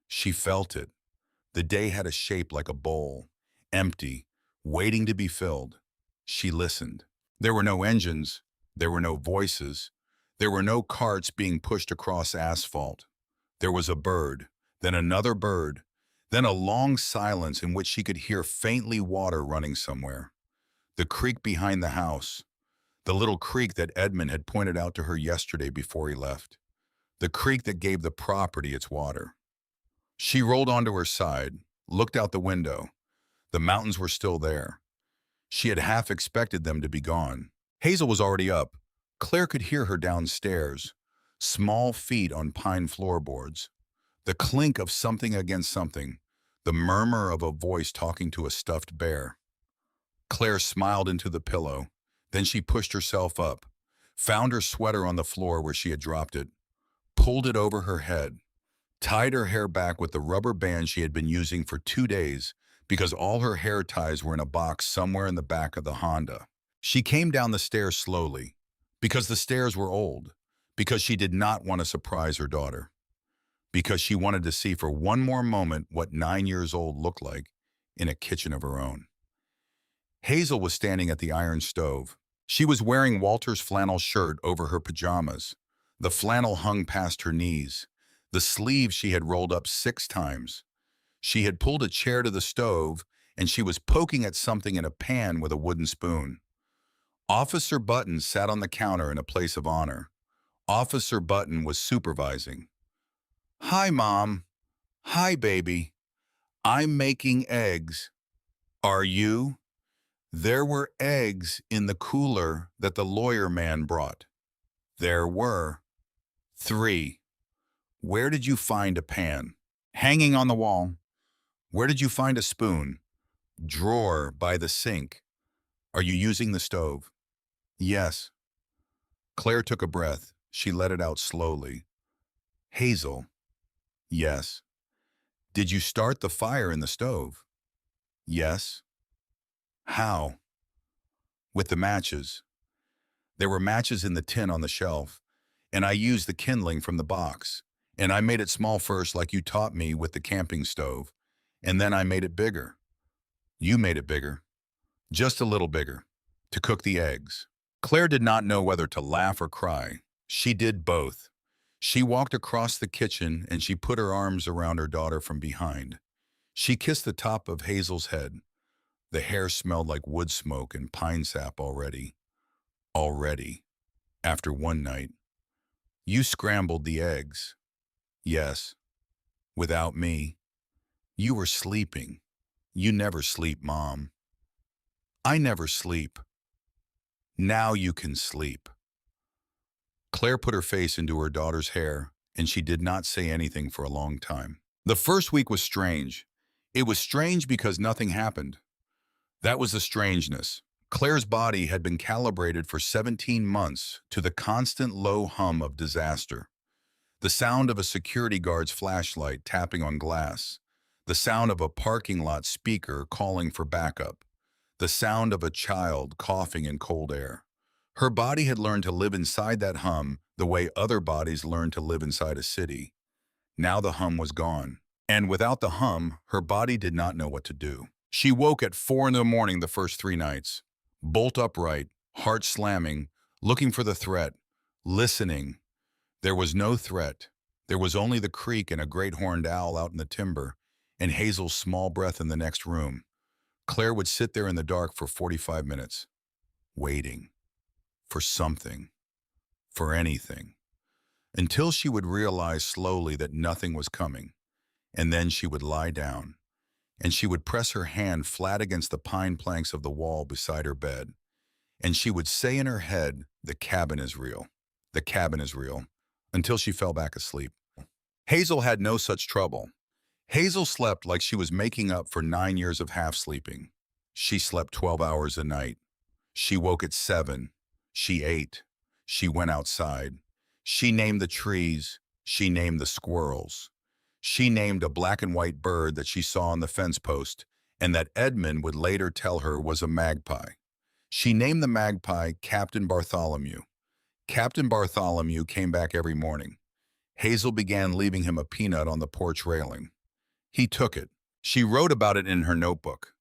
She felt it. The day had a shape like a bowl, empty, waiting to be filled. She listened. There were no engines. There were no voices. There were no carts being pushed across asphalt. There was a bird, then another bird, then a long silence in which she could hear faintly water running somewhere. The creek behind the house, the little creek that Edmund had pointed out to her yesterday before he left, the creek that gave the property its water. She rolled onto her side, looked out the window. The mountains were still there. She had half expected them to be gone. Hazel was already up. Claire could hear her downstairs, small feet on pine floorboards, the clink of something against something, the murmur of a voice talking to a stuffed bear. Claire smiled into the pillow. Then she pushed herself up, found her sweater on the floor where she had dropped it, pulled it over her head, tied her hair back with the rubber band she had been using for 2 days because all her hair ties were in a box somewhere in the back of the Honda. She came down the stairs slowly because the stairs were old, because she did not want to surprise her daughter, because she wanted to see for one more moment what 9 years old looked like in a kitchen of her own. Hazel was standing at the iron stove. She was wearing Walter's flannel shirt over her pajamas. The flannel hung past her knees. The sleeves she had rolled up 6 times. She had pulled a chair to the stove, and she was poking at something in a pan with a wooden spoon. Officer Button sat on the counter in a place of honor. Officer Button was supervising. "Hi, Mom. Hi, baby. I'm making eggs. Are you?" There were eggs in the cooler that the lawyer man brought. There were 3. Where did you find a pan? Hanging on the wall. Where did you find a spoon? Drawer by the sink. Are you using the stove? Yes. Claire took a breath. She let it out slowly. Hazel. Yes. Did you start the fire in the stove? Yes. How? With the matches. There were matches in the tin on the shelf, and I used the kindling from the box. And I made it small first like you taught me with the camping stove, and then I made it bigger. You made it bigger. Just a little bigger. To cook the eggs. Claire did not know whether to laugh or cry. She did both. She walked across the kitchen and she put her arms around her daughter from behind. She kissed the top of Hazel's head. The hair smelled like wood smoke and pine sap already. Already. After one night. You scrambled the eggs. Yes. Without me. You were sleeping. You never sleep, Mom. I never sleep. Now you can sleep. Claire put her face into her daughter's hair, and she did not say anything for a long time. The first week was strange. It was strange because nothing happened. That was the strangeness. Claire's body had been calibrated for 17 months to the constant low hum of disaster. The sound of a security guard's flashlight tapping on glass. The sound of a parking lot speaker calling for backup. The sound of a child coughing in cold air. Her body had learned to live inside that hum the way other bodies learn to live inside a city. Now the hum was gone. And without the hum, her body did not know what to do. She woke at 4 in the morning the first 3 nights. Bolt upright, heart slamming, looking for the threat, listening. There was no threat. There was only the creek and a great horned owl out in the timber, and Hazel's small breath in the next room. Claire would sit there in the dark for 45 minutes, waiting. For something. For anything. Until she would realize slowly that nothing was coming. And then she would lie down. And she would press her hand flat against the pine planks of the wall beside her bed. And she would say in her head, "The cabin is real. The cabin is real," until she fell back asleep. Hazel had no such trouble. Hazel slept like she was making up for 9 years of half-sleeping. She slept 12 hours a night. She woke at 7. She ate. She went outside. She named the trees. She named the squirrels. She named a black and white bird that she saw on the fence post and that Edmund would later tell her was a magpie. She named the magpie Captain Bartholomew. Captain Bartholomew came back every morning. Hazel began leaving him a peanut on the porch railing. He took it. She wrote about it in her notebook.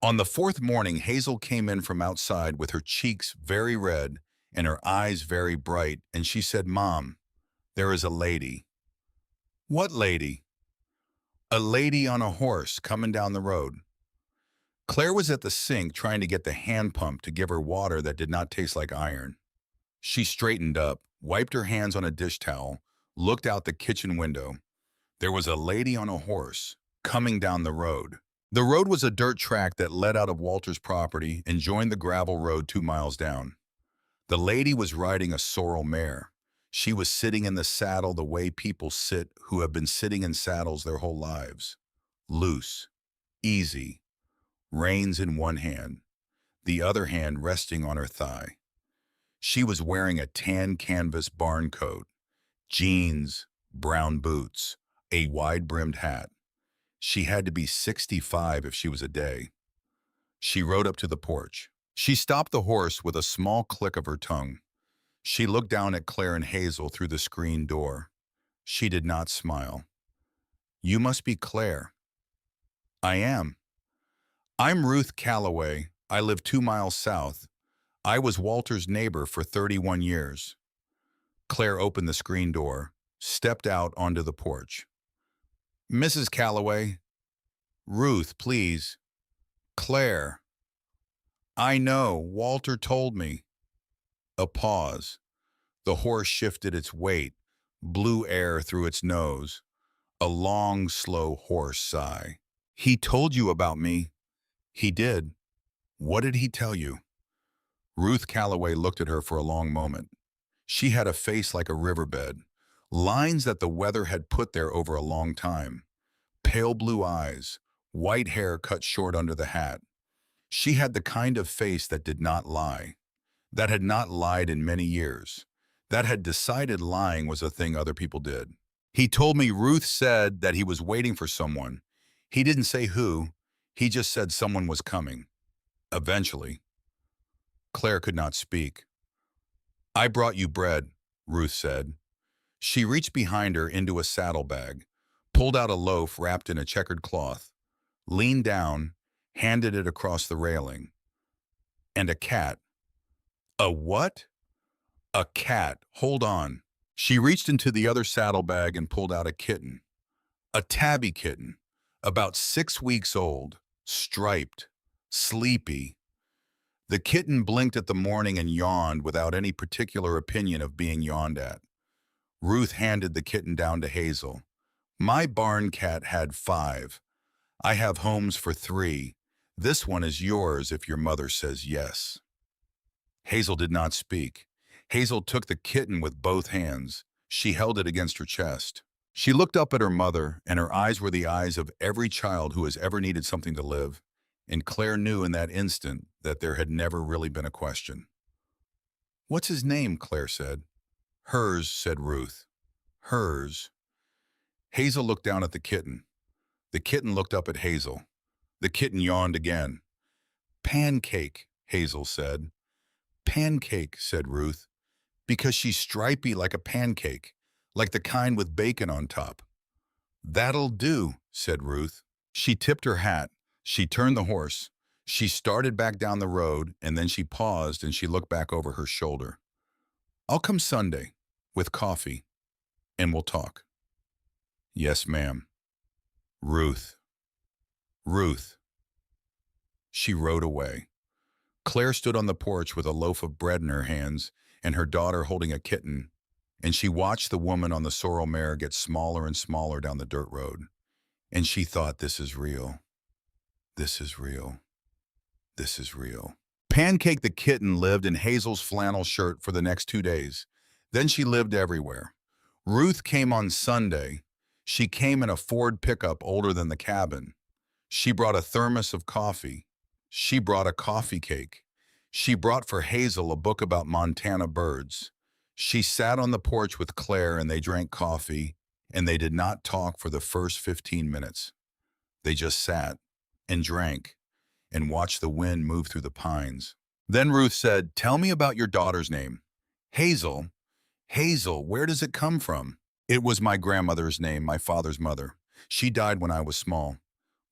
On the 4th morning, Hazel came in from outside with her cheeks very red and her eyes very bright, and she said, "Mom, there is a lady." "What lady?" "A lady on a horse coming down the road." Claire was at the sink trying to get the hand pump to give her water that did not taste like iron. She straightened up, wiped her hands on a dish towel, looked out the kitchen window. There was a lady on a horse coming down the road. The road was a dirt track that led out of Walter's property and joined the gravel road 2 miles down. The lady was riding a sorrel mare. She was sitting in the saddle the way people sit who have been sitting in saddles their whole lives. Loose, easy, reins in one hand, the other hand resting on her thigh. She was wearing a tan canvas barn coat, jeans, brown boots, a wide-brimmed hat. She had to be 65 if she was a day. She rode up to the porch. She stopped the horse with a small click of her tongue. She looked down at Claire and Hazel through the screen door. She did not smile. "You must be Claire." "I am." "I'm Ruth Calloway. I live 2 miles south. I was Walter's neighbor for 31 years. Claire opened the screen door, stepped out onto the porch. "Mrs. Calloway." "Ruth, please." "Claire." "I know. Walter told me." A pause. The horse shifted its weight, blew air through its nose. A long, slow hoarse sigh. "He told you about me." "He did. What did he tell you?" Ruth Calloway looked at her for a long moment. She had a face like a riverbed, lines that the weather had put there over a long time, pale blue eyes, white hair cut short under the hat. She had the kind of face that did not lie, that had not lied in many years, that had decided lying was a thing other people did. "He told me Ruth said that he was waiting for someone. He didn't say who. He just said someone was coming. Eventually." Claire could not speak. "I brought you bread," Ruth said. She reached behind her into a saddlebag, pulled out a loaf wrapped in a checkered cloth, leaned down, handed it across the railing. "And a cat." "A what?" "A cat. Hold on." She reached into the other saddlebag and pulled out a kitten. A tabby kitten, about 6 weeks old, striped, sleepy. The kitten blinked at the morning and yawned without any particular opinion of being yawned at. Ruth handed the kitten down to Hazel. "My barn cat had 5. I have homes for 3. This one is yours if your mother says yes." Hazel did not speak. Hazel took the kitten with both hands. She held it against her chest. She looked up at her mother, and her eyes were the eyes of every child who has ever needed something to live. And Claire knew in that instant that there had never really been a question. "What's his name?" Claire said. "Hers," said Ruth. "Hers." Hazel looked down at the kitten. The kitten looked up at Hazel. The kitten yawned again. "Pancake," Hazel said. "Pancake," said Ruth, "because she's stripy like a pancake, like the kind with bacon on top." "That'll do," said Ruth. She tipped her hat. She turned the horse. She started back down the road, and then she paused and she looked back over her shoulder. "I'll come Sunday, with coffee, and we'll talk." "Yes, ma'am." "Ruth. Ruth." She rode away. Claire stood on the porch with a loaf of bread in her hands and her daughter holding a kitten, and she watched the woman on the sorrel mare get smaller and smaller down the dirt road. And she thought, this is real. This is real. This is real. Pancake the kitten lived in Hazel's flannel shirt for the next 2 days. Then she lived everywhere. Ruth came on Sunday. She came in a Ford pickup older than the cabin. She brought a thermos of coffee. She brought a coffee cake. She brought for Hazel a book about Montana birds. She sat on the porch with Claire and they drank coffee, and they did not talk for the first 15 minutes. They just sat and drank and watched the wind move through the pines. Then Ruth said, "Tell me about your daughter's name." "Hazel." "Hazel, where does it come from?" "It was my grandmother's name, my father's mother. She died when I was small.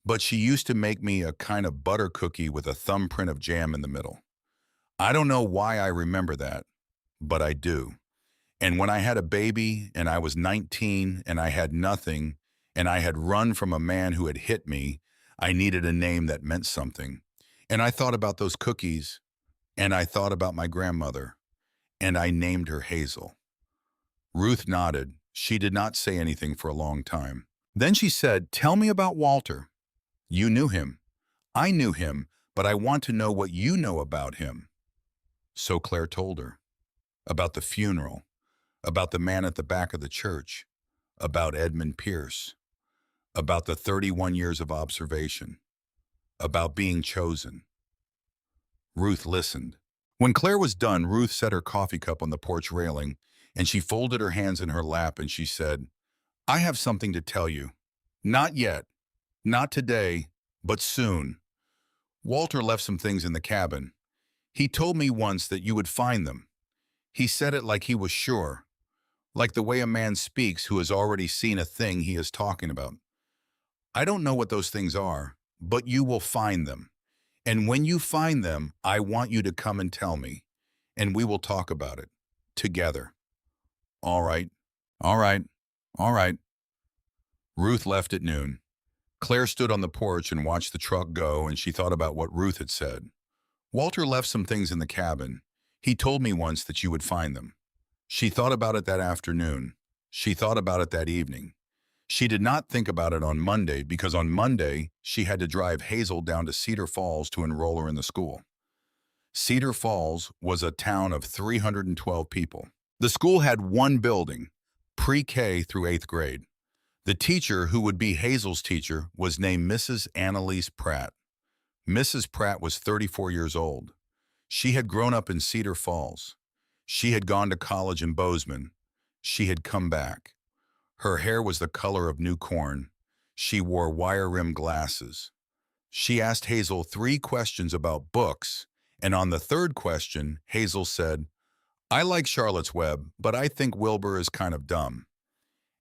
But she used to make me a kind of butter cookie with a thumbprint of jam in the middle. I don't know why I remember that, but I do. And when I had a baby and I was 19 and I had nothing and I had run from a man who had hit me, I needed a name that meant something. And I thought about those cookies, and I thought about my grandmother, and I named her Hazel." Ruth nodded. She did not say anything for a long time. Then she said, "Tell me about Walter." "You knew him." "I knew him, but I want to know what you know about him." So Claire told her. About the funeral, about the man at the back of the church, about Edmund Pierce, about the 31 years of observation, about being chosen. Ruth listened. When Claire was done, Ruth set her coffee cup on the porch railing, and she folded her hands in her lap and she said, I have something to tell you. Not yet, not today, but soon. Walter left some things in the cabin. He told me once that you would find them. He said it like he was sure, like the way a man speaks who has already seen a thing he is talking about. I don't know what those things are, but you will find them. And when you find them, I want you to come and tell me, and we will talk about it together. All right, all right, all right. Ruth left at noon. Claire stood on the porch and watched the truck go, and she thought about what Ruth had said. Walter left some things in the cabin. He told me once that you would find them. She thought about it that afternoon. She thought about it that evening. She did not think about it on Monday because on Monday, she had to drive Hazel down to Cedar Falls to enroll her in the school. Cedar Falls was a town of 312 people. The school had one building, pre-K through 8th grade. The teacher who would be Hazel's teacher was named Mrs. Annalise Pratt. Mrs. Pratt was 34 years old. She had grown up in Cedar Falls. She had gone to college in Bozeman. She had come back. Her hair was the color of new corn. She wore wire-rimmed glasses. She asked Hazel 3 questions about books, and on the 3rd question, Hazel said, I like Charlotte's Web, but I think Wilbur is kind of dumb.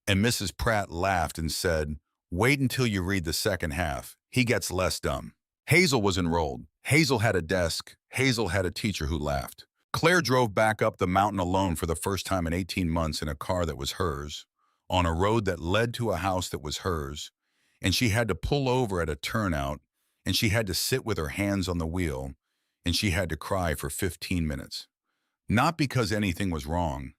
And Mrs. Pratt laughed and said, wait until you read the second half. He gets less dumb. Hazel was enrolled. Hazel had a desk. Hazel had a teacher who laughed. Claire drove back up the mountain alone for the first time in 18 months in a car that was hers, on a road that led to a house that was hers, and she had to pull over at a turnout, and she had to sit with her hands on the wheel, and she had to cry for 15 minutes. Not because anything was wrong,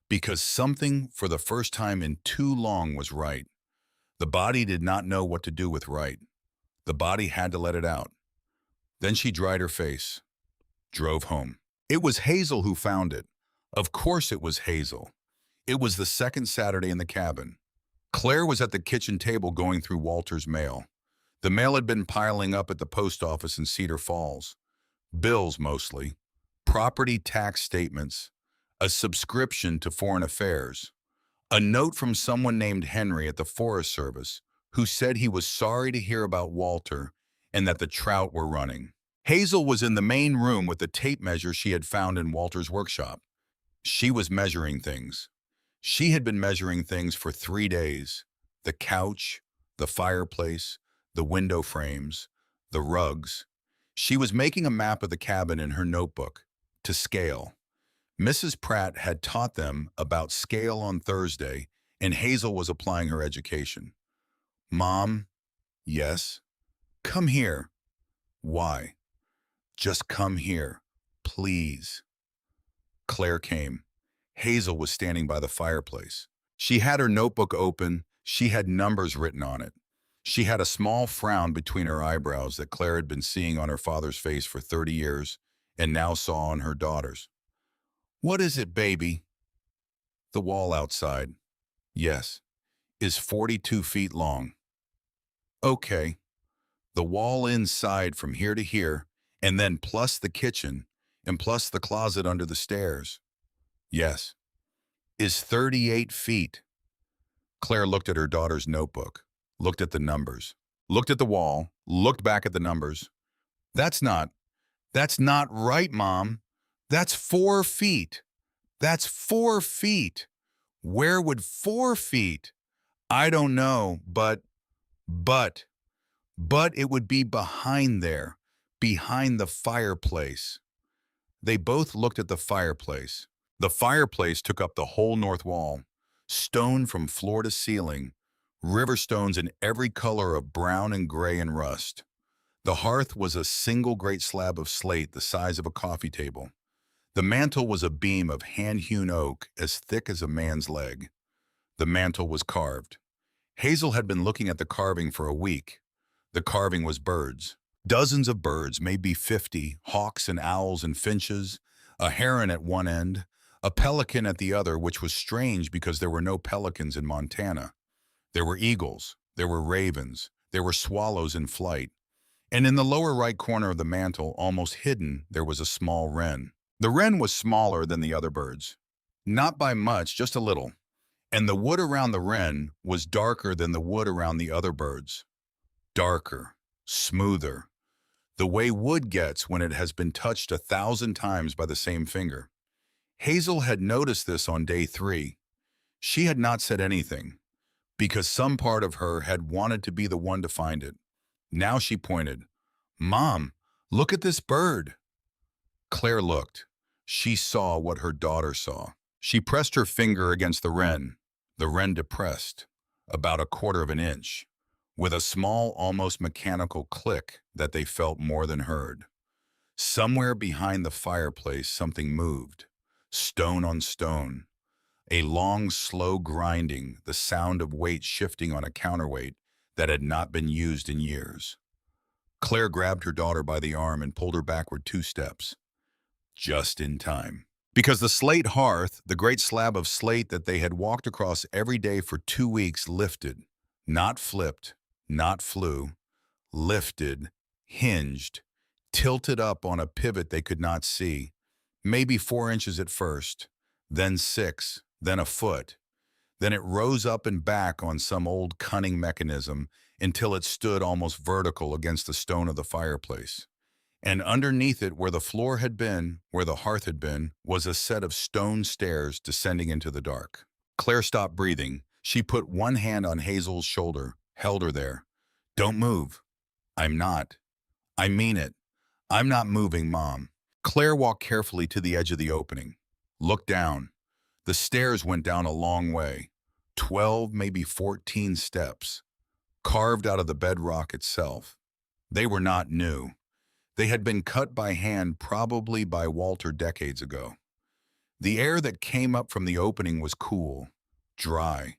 because something for the first time in too long was right. The body did not know what to do with right. The body had to let it out. Then she dried her face, drove home. It was Hazel who found it. Of course it was Hazel. It was the second Saturday in the cabin. Claire was at the kitchen table going through Walter's mail. The mail had been piling up at the post office in Cedar Falls. Bills mostly, property tax statements, a subscription to Foreign Affairs, a note from someone named Henry at the Forest Service who said he was sorry to hear about Walter and that the trout were running. Hazel was in the main room with the tape measure she had found in Walter's workshop. She was measuring things. She had been measuring things for 3 days. The couch, the fireplace, the window frames, the rugs. She was making a map of the cabin in her notebook, to scale. Mrs. Pratt had taught them about scale on Thursday, and Hazel was applying her education. Mom, yes? Come here. Why? Just come here, please. Claire came. Hazel was standing by the fireplace. She had her notebook open. She had numbers written on it. She had a small frown between her eyebrows that Claire had been seeing on her father's face for 30 years and now saw on her daughter's. What is it, baby? The wall outside, yes, is 42 feet long. Okay. The wall inside from here to here, and then plus the kitchen, and plus the closet under the stairs, yes, is 38 feet. Claire looked at her daughter's notebook, looked at the numbers, looked at the wall, looked back at the numbers. That's not right, Mom. That's 4 feet. That's 4 feet. Where would 4 feet? I don't know, but it would be behind there, behind the fireplace. They both looked at the fireplace. The fireplace took up the whole north wall, stone from floor to ceiling, river stones in every color of brown and gray and rust. The hearth was a single great slab of slate the size of a coffee table. The mantel was a beam of hand-hewn oak as thick as a man's leg. The mantel was carved. Hazel had been looking at the carving for a week. The carving was birds. Dozens of birds, maybe 50, hawks and owls and finches, a heron at one end, a pelican at the other, which was strange because there were no pelicans in Montana. There were eagles, there were ravens, there were swallows in flight, And in the lower right corner of the mantel, almost hidden, there was a small wren. The wren was smaller than the other birds. Not by much, just a little. And the wood around the wren was darker than the wood around the other birds. Darker, smoother, the way wood gets when it has been touched 1,000 times by the same finger. Hazel had noticed this on day 3. She had not said anything, because some part of her had wanted to be the one to find it. Now she pointed. "Mom, look at this bird." Claire looked. She saw what her daughter saw. She pressed her finger against the wren. The wren depressed, about 1/4 of an inch, with a small, almost mechanical click that they felt more than heard. Somewhere behind the fireplace something moved, stone on stone. A long, slow grinding, the sound of weight shifting on a counterweight that had not been used in years. Claire grabbed her daughter by the arm and pulled her backward 2 steps. Just in time. Because the slate hearth, the great slab of slate that they had walked across every day for 2 weeks, lifted, not flipped, not flew, lifted, hinged, tilted up on a pivot they could not see, maybe 4 inches at first, then 6, then a foot. Then it rose up and back on some old cunning mechanism until it stood almost vertical against the stone of the fireplace. And underneath it, where the floor had been, where the hearth had been, was a set of stone stairs descending into the dark. Claire stopped breathing. She put one hand on Hazel's shoulder, held her there. "Don't move." "I'm not." "I mean it. I'm not moving, Mom." Claire walked carefully to the edge of the opening. Looked down. The stairs went down a long way, 12, maybe 14 steps, carved out of the bedrock itself. They were not new. They had been cut by hand, probably by Walter decades ago. The air that came up from the opening was cool, dry.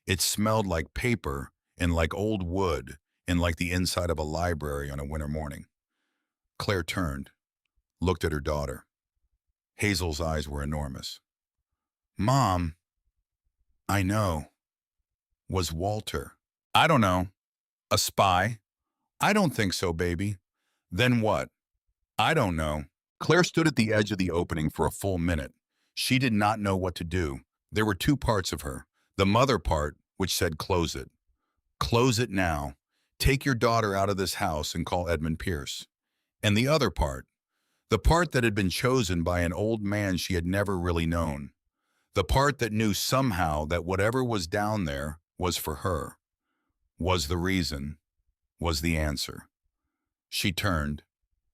It smelled like paper and like old wood and like the inside of a library on a winter morning. Claire turned, looked at her daughter. Hazel's eyes were enormous. "Mom, I know. Was Walter?" "I don't know. A spy?" "I don't think so, baby." "Then what?" "I don't know." Claire stood at the edge of the opening for a full minute. She did not know what to do. There were 2 parts of her. The mother part, which said close it. Close it now. Take your daughter out of this house and call Edmund Pierce. And the other part. The part that had been chosen by an old man she had never really known. The part that knew somehow that whatever was down there was for her. Was the reason. Was the answer. She turned,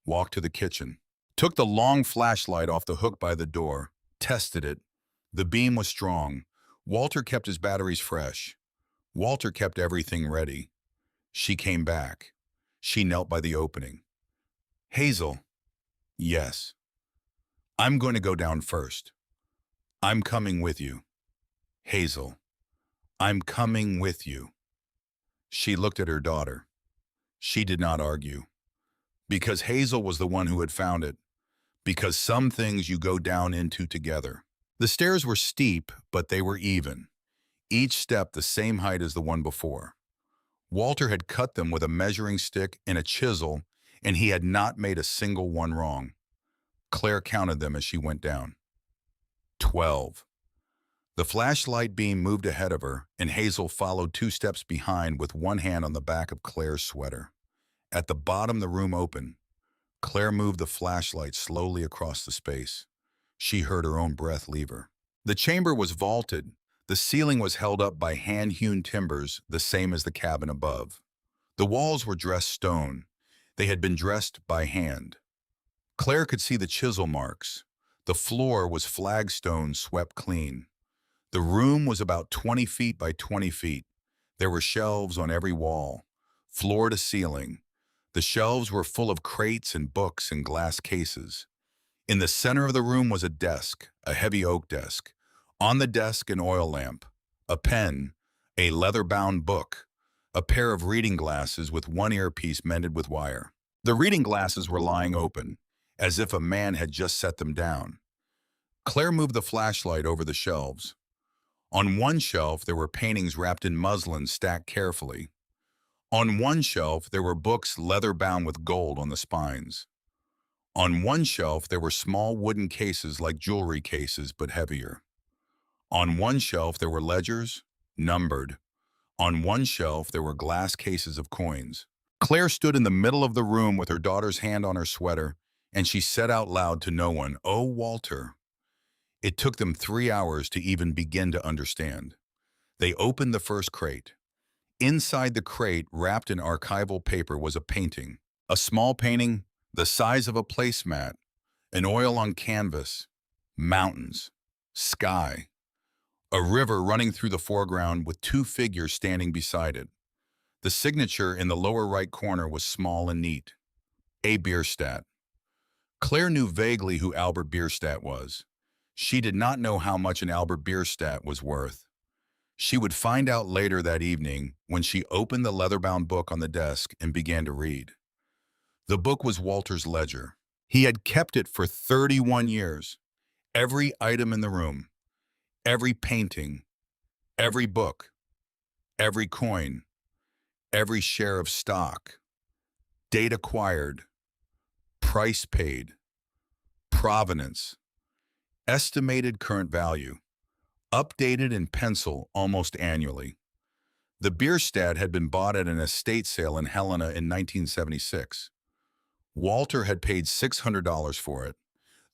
walked to the kitchen, took the long flashlight off the hook by the door, tested it. The beam was strong. Walter kept his batteries fresh. Walter kept everything ready. She came back. She knelt by the opening. "Hazel." "Yes." "I'm going to go down first." "I'm coming with you." "Hazel." "I'm coming with you." She looked at her daughter. She did not argue. Because Hazel was the one who had found it. Because some things you go down into together. The stairs were steep, but they were even. Each step the same height as the one before. Walter had cut them with a measuring stick and a chisel, and he had not made a single one wrong. Claire counted them as she went down. 12. The flashlight beam moved ahead of her, and Hazel followed 2 steps behind with one hand on the back of Claire's sweater. At the bottom, the room opened. Claire moved the flashlight slowly across the space. She heard her own breath leave her. The chamber was vaulted. The ceiling was held up by hand-hewn timbers, the same as the cabin above. The walls were dressed stone. They had been dressed by hand. Claire could see the chisel marks. The floor was flagstone swept clean. The room was about 20 feet by 20 feet. There were shelves on every wall, floor to ceiling. The shelves were full of crates and books and glass cases. In the center of the room was a desk, a heavy oak desk. On the desk, an oil lamp, a pen, a leather-bound book, a pair of reading glasses with one earpiece mended with wire. The reading glasses were lying open, as if a man had just set them down. Claire moved the flashlight over the shelves. On one shelf, there were paintings wrapped in muslin stacked carefully. On one shelf, there were books leather-bound with gold on the spines. On one shelf, there were small wooden cases like jewelry cases, but heavier. On one shelf, there were ledgers, numbered. On one shelf, there were glass cases of coins. Claire stood in the middle of the room with her daughter's hand on her sweater, and she said out loud to no one, "Oh, Walter." It took them 3 hours to even begin to understand. They opened the first crate. Inside the crate, wrapped in archival paper, was a painting. A small painting, the size of a placemat, an oil on canvas, mountains, sky, a river running through the foreground with two figures standing beside it. The signature in the lower right corner was small and neat. A. Bierstadt. Claire knew vaguely who Albert Bierstadt was. She did not know how much an Albert Bierstadt was worth. She would find out later that evening when she opened the leather-bound book on the desk and began to read. The book was Walter's ledger. He had kept it for 31 years. Every item in the room, every painting, every book, every coin, every share of stock, date acquired, price paid, provenance, estimated current value, updated in pencil almost annually. The Bierstadt had been bought at an estate sale in Helena in 1976. Walter had paid $600 for it.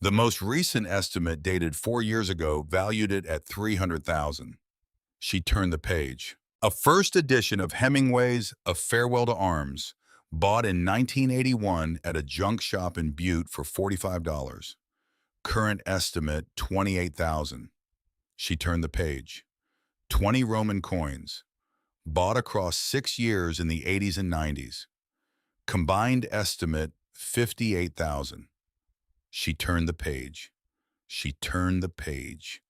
The most recent estimate, dated 4 years ago, valued it at $300,000. She turned the page. A first edition of Hemingway's A Farewell to Arms, bought in 1981 at a junk shop in Butte for $45. Current estimate, $28,000. She turned the page. 20 Roman coins, bought across 6 years in the 80s and 90s. Combined estimate, $58,000. She turned the page. She turned the page.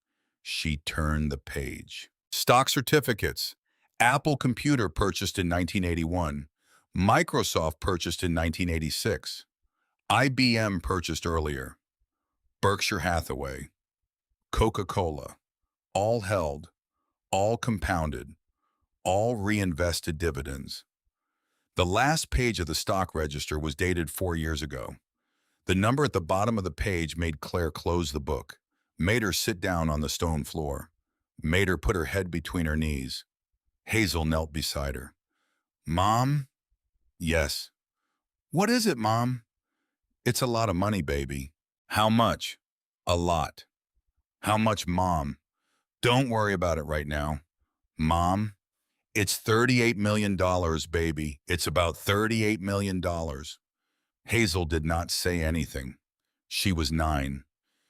She turned the page. Stock certificates. Apple Computer purchased in 1981. Microsoft purchased in 1986. IBM purchased earlier. Berkshire Hathaway. Coca-Cola. All held, all compounded, all reinvested dividends. The last page of the stock register was dated 4 years ago. The number at the bottom of the page made Claire close the book, made her sit down on the stone floor, made her put her head between her knees. Hazel knelt beside her. "Mom?" "Yes." "What is it, Mom?" "It's a lot of money, baby." "How much?" "A lot." "How much, Mom?" "Don't worry about it right now." "Mom?" "It's $38 million, baby. It's about $38 million. Hazel did not say anything. She was 9.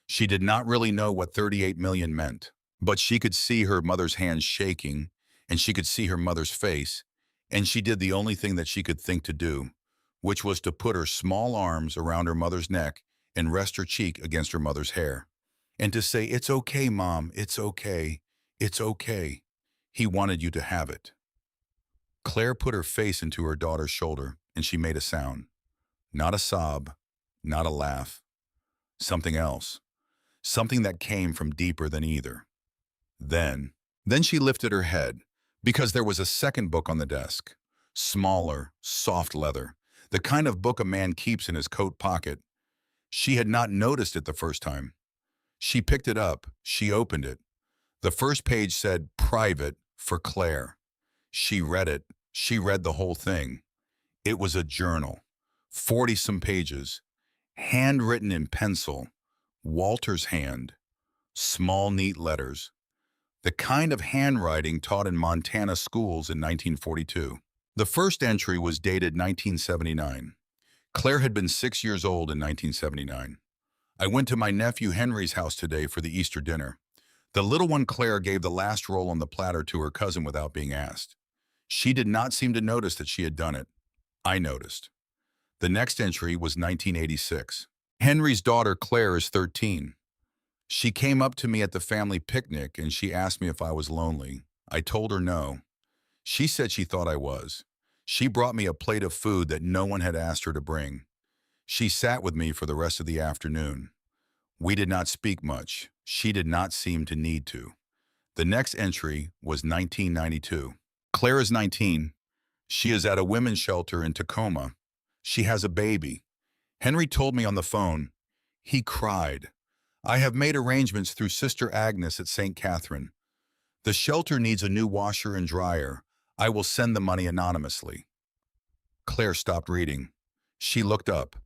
She did not really know what 38 million meant, but she could see her mother's hands shaking, and she could see her mother's face, and she did the only thing that she could think to do, which was to put her small arms around her mother's neck and rest her cheek against her mother's hair, and to say, "It's okay, Mom, it's okay, it's okay. He wanted you to have it." Claire put her face into her daughter's shoulder, and she made a sound. Not a sob, not a laugh. Something else. Something that came from deeper than either. Then she lifted her head, because there was a second book on the desk. Smaller, soft leather, the kind of book a man keeps in his coat pocket. She had not noticed it the first time. She picked it up, she opened it. The first page said, "Private for Claire." She read it, she read the whole thing. It was a journal, 40-some pages, handwritten in pencil, Walter's hand, small neat letters, the kind of handwriting taught in Montana schools in 1942. The first entry was dated 1979. Claire had been 6 years old in 1979. "I went to my nephew Henry's house today for the Easter dinner. The little one Claire gave the last roll on the platter to her cousin without being asked. She did not seem to notice that she had done it. I noticed." The next entry was 1986. "Henry's daughter Claire is 13. She came up to me at the family picnic and she asked me if I was lonely. I told her no. She said she thought I was. She brought me a plate of food that no one had asked her to bring. She sat with me for the rest of the afternoon. We did not speak much. She did not seem to need to." The next entry was 1992. "Claire is 19. She is at a women's shelter in Tacoma. She has a baby. Henry told me on the phone. He cried. I have made arrangements through Sister Agnes at St. Catherine. The shelter needs a new washer and dryer. I will send the money anonymously. Claire stopped reading. She looked up.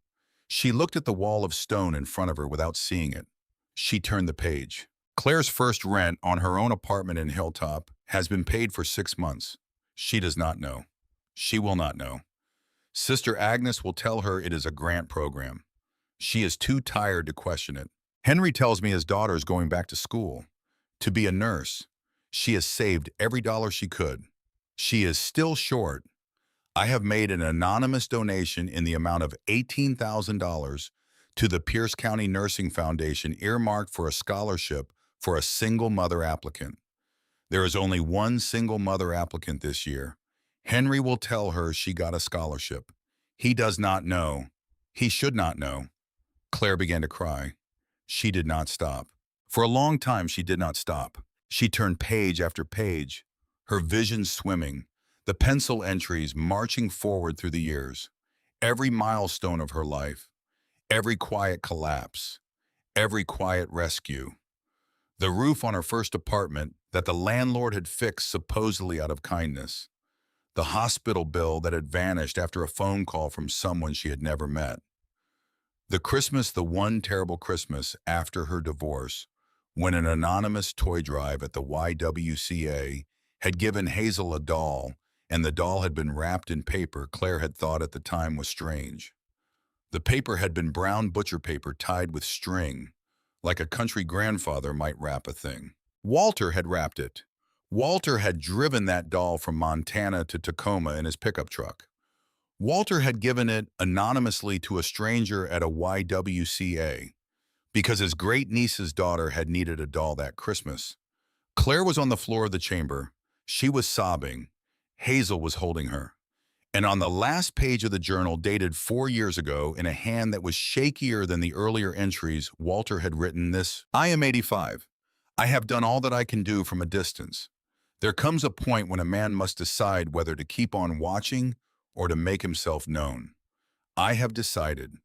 She looked at the wall of stone in front of her without seeing it. She turned the page. Claire's first rent on her own apartment in Hilltop has been paid for 6 months. She does not know. She will not know. Sister Agnes will tell her it is a grant program. She is too tired to question it. Henry tells me his daughter is going back to school, to be a nurse. She has saved every dollar she could. She is still short. I have made an anonymous donation in the amount of $18,000 to the Pierce County Nursing Foundation earmarked for a scholarship for a single mother applicant. There is only one single mother applicant this year. Henry will tell her she got a scholarship. He does not know. He should not know. Claire began to cry. She did not stop. For a long time, she did not stop. She turned page after page, her vision swimming, the pencil entries marching forward through the years, every milestone of her life, every quiet collapse, every quiet rescue. The roof on her first apartment that the landlord had fixed supposedly out of kindness. The hospital bill that had vanished after a phone call from someone she had never met. The one terrible Christmas after her divorce, when an anonymous toy drive at the YWCA had given Hazel a doll, and the doll had been wrapped in paper Claire had thought at the time was strange. The paper had been brown butcher paper tied with string, like a country grandfather might wrap a thing. Walter had wrapped it. Walter had driven that doll from Montana to Tacoma in his pickup truck. Walter had given it anonymously to a stranger at a YWCA because his great-niece's daughter had needed a doll that Christmas. Claire was on the floor of the chamber. She was sobbing. Hazel was holding her. And on the last page of the journal, dated 4 years ago, in a hand that was shakier than the earlier entries, Walter had written this: I am 85. I have done all that I can do from a distance. There comes a point when a man must decide whether to keep on watching or to make himself known. I have decided.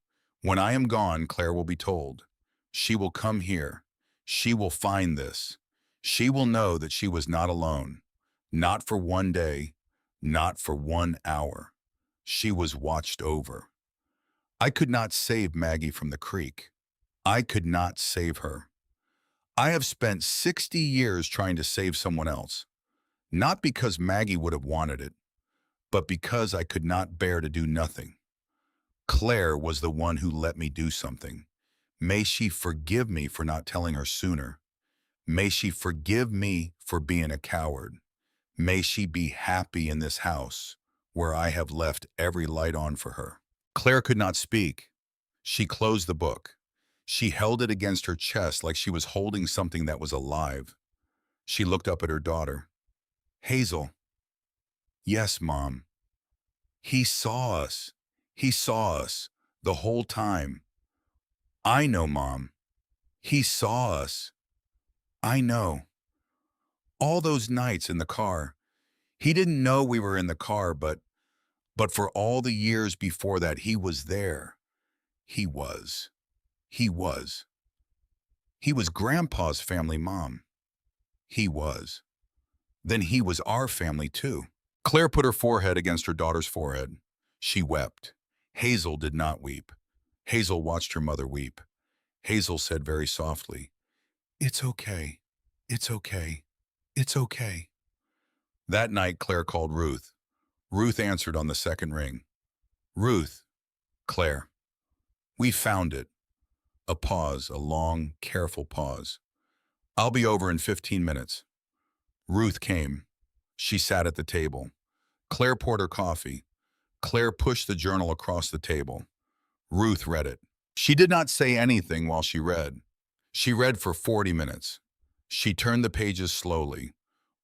When I am gone, Claire will be told. She will come here. She will find this. She will know that she was not alone. Not for one day. Not for 1 hour. She was watched over. I could not save Maggie from the creek. I could not save her. I have spent 60 years trying to save someone else. Not because Maggie would have wanted it, but because I could not bear to do nothing. Claire was the one who let me do something. May she forgive me for not telling her sooner. May she forgive me for being a coward. May she be happy in this house, where I have left every light on for her. Claire could not speak. She closed the book. She held it against her chest like she was holding something that was alive. She looked up at her daughter. Hazel. Yes, Mom. He saw us. He saw us the whole time. I know, Mom. He saw us. I know. All those nights in the car. He didn't know we were in the car, but for all the years before that, he was there. He was. He was. He was Grandpa's family, Mom. He was. Then he was our family, too. Claire put her forehead against her daughter's forehead. She wept. Hazel did not weep. Hazel watched her mother weep. Hazel said very softly, It's okay. It's okay. It's okay. That night, Claire called Ruth. Ruth answered on the second ring. Ruth. Claire. We found it. A pause, a long, careful pause. I'll be over in 15 minutes. Ruth came. She sat at the table. Claire poured her coffee. Claire pushed the journal across the table. Ruth read it. She did not say anything while she read. She read for 40 minutes. She turned the pages slowly.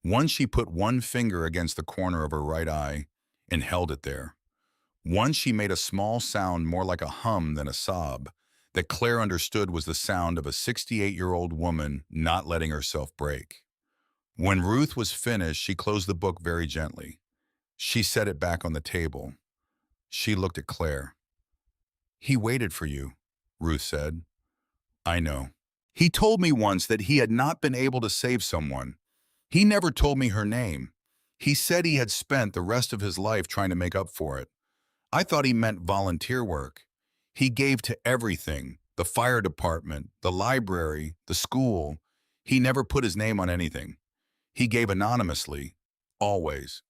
Once she put one finger against the corner of her right eye and held it there. Once she made a small sound more like a hum than a sob that Claire understood was the sound of a 68-year-old woman not letting herself break. When Ruth was finished, she closed the book very gently. She set it back on the table. She looked at Claire. He waited for you, Ruth said. I know. He told me once that he had not been able to save someone. He never told me her name. He said he had spent the rest of his life trying to make up for it. I thought he meant volunteer work. He gave to everything, the fire department, the library, the school. He never put his name on anything. He gave anonymously, always.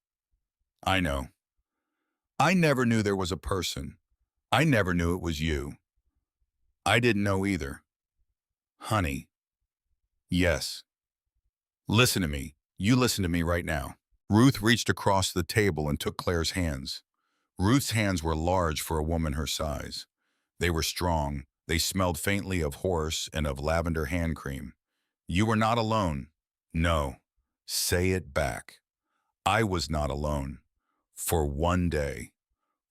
I know. I never knew there was a person. I never knew it was you. I didn't know either. Honey. Yes. Listen to me. You listen to me right now. Ruth reached across the table and took Claire's hands. Ruth's hands were large for a woman her size. They were strong. They smelled faintly of horse and of lavender hand cream. You were not alone. No. Say it back. I was not alone. For one day.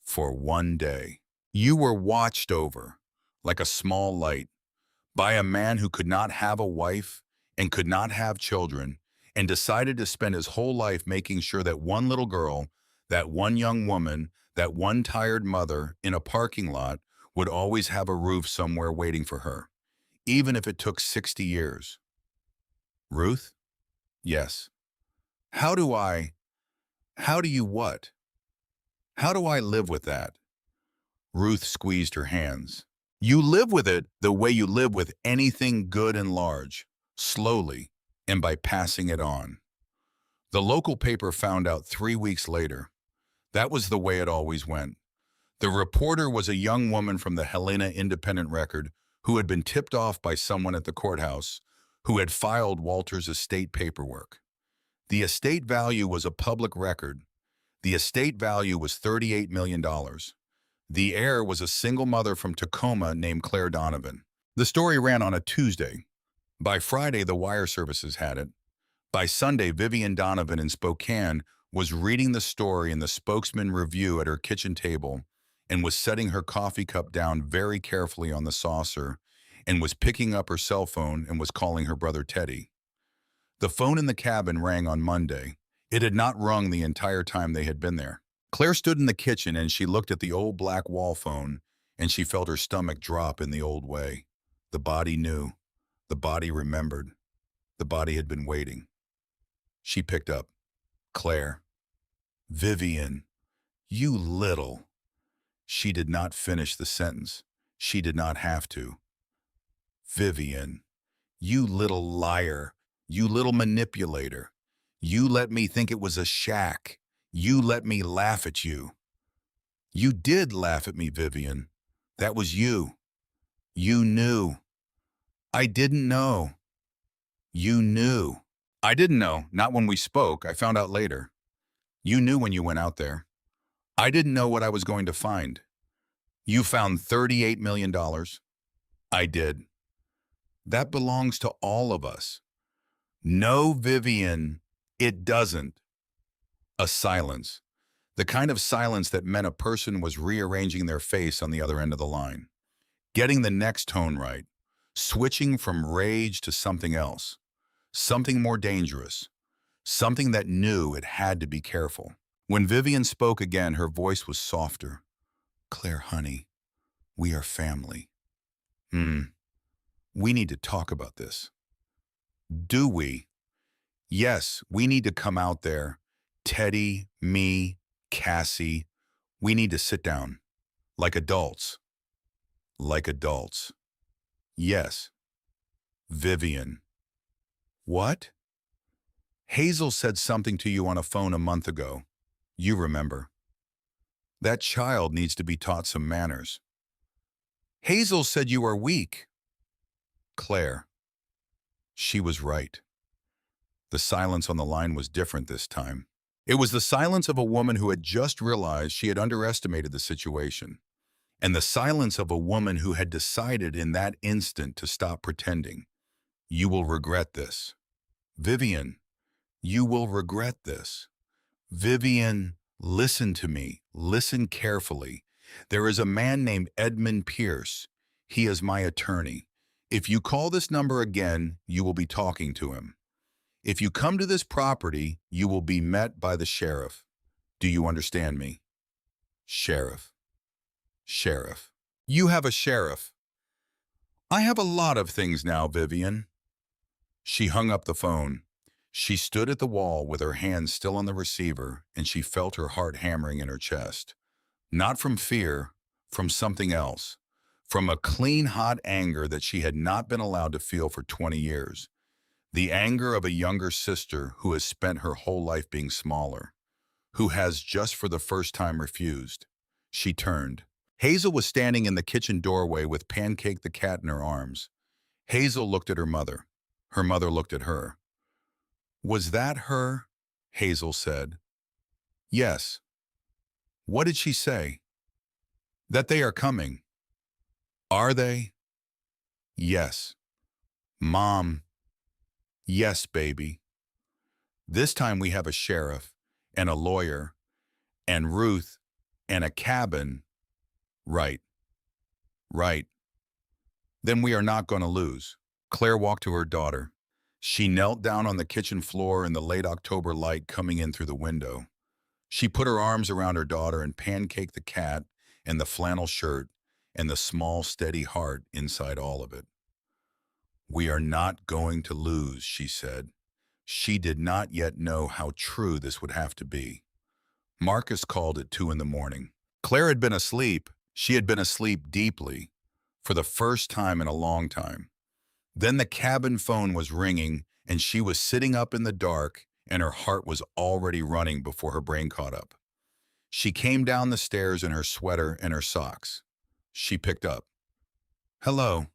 For one day. You were watched over, like a small light, by a man who could not have a wife and could not have children, and decided to spend his whole life making sure that one little girl, that one young woman, that one tired mother in a parking lot would always have a roof somewhere waiting for her, even if it took 60 years. Ruth? Yes. How do you what? How do I live with that? Ruth squeezed her hands. You live with it the way you live with anything good and large, slowly, and by passing it on. The local paper found out 3 weeks later. That was the way it always went. The reporter was a young woman from the Helena Independent Record who had been tipped off by someone at the courthouse who had filed Walter's estate paperwork. The estate value was a public record. The estate value was $38 million. The heir was a single mother from Tacoma named Claire Donovan. The story ran on a Tuesday. By Friday, the wire services had it. By Sunday, Vivian Donovan in Spokane was reading the story in the Spokesman Review at her kitchen table and was setting her coffee cup down very carefully on the saucer and was picking up her cell phone and was calling her brother Teddy. The phone in the cabin rang on Monday. It had not rung the entire time they had been there. Claire stood in the kitchen and she looked at the old black wall phone and she felt her stomach drop in the old way. The body knew. The body remembered. The body had been waiting. She picked up. Claire. Vivian. You little. She did not finish the sentence. She did not have to. Vivian. You little liar. You little manipulator. You let me think it was a shack. You let me laugh at you. You did laugh at me, Vivian. That was you. You knew. I didn't know. You knew. I didn't know, not when we spoke. I found out later. You knew when you went out there. I didn't know what I was going to find. You found $38 million. I did. That belongs to all of us. No, Vivian, it doesn't. A silence. The kind of silence that meant a person was rearranging their face on the other end of the line, getting the next tone right, switching from rage to something else, something more dangerous, something that knew it had to be careful. When Vivian spoke again, her voice was softer. Claire, honey, we are family. We need to talk about this. Do we? Yes, we need to come out there. Teddy, me, Cassie, we need to sit down. Like adults. Like adults. Yes. Vivian. What? Hazel said something to you on a phone a month ago. You remember. That child needs to be taught some manners. Hazel said you are weak. Claire. She was right. The silence on the line was different this time. It was the silence of a woman who had just realized she had underestimated the situation, and the silence of a woman who had decided in that instant to stop pretending. You will regret this. Vivian, you will regret this. Vivian, listen to me. Listen carefully. There is a man named Edmund Pierce. He is my attorney. If you call this number again, you will be talking to him. If you come to this property, you will be met by the sheriff. Do you understand me? Sheriff. Sheriff. You have a sheriff. I have a lot of things now, Vivian. She hung up the phone. She stood at the wall with her hands still on the receiver, and she felt her heart hammering in her chest. Not from fear, from something else. From a clean, hot anger that she had not been allowed to feel for 20 years. The anger of a younger sister who has spent her whole life being smaller, who has just for the first time refused. She turned. Hazel was standing in the kitchen doorway with Pancake the cat in her arms. Hazel looked at her mother. Her mother looked at her. Was that her? Hazel said. Yes. What did she say? That they are coming. Are they? Yes. Mom. Yes, baby. This time we have a sheriff and a lawyer and Ruth and a cabin. Right. Right. Then we are not going to lose. Claire walked to her daughter. She knelt down on the kitchen floor in the late October light coming in through the window. She put her arms around her daughter and Pancake the cat and the flannel shirt and the small, steady heart inside all of it. We are not going to lose, she said. She did not yet know how true this would have to be. Marcus called at 2 in the morning. Claire had been asleep. She had been asleep deeply, for the first time in a long time. Then the cabin phone was ringing, and she was sitting up in the dark, and her heart was already running before her brain caught up. She came down the stairs in her sweater and her socks. She picked up. Hello.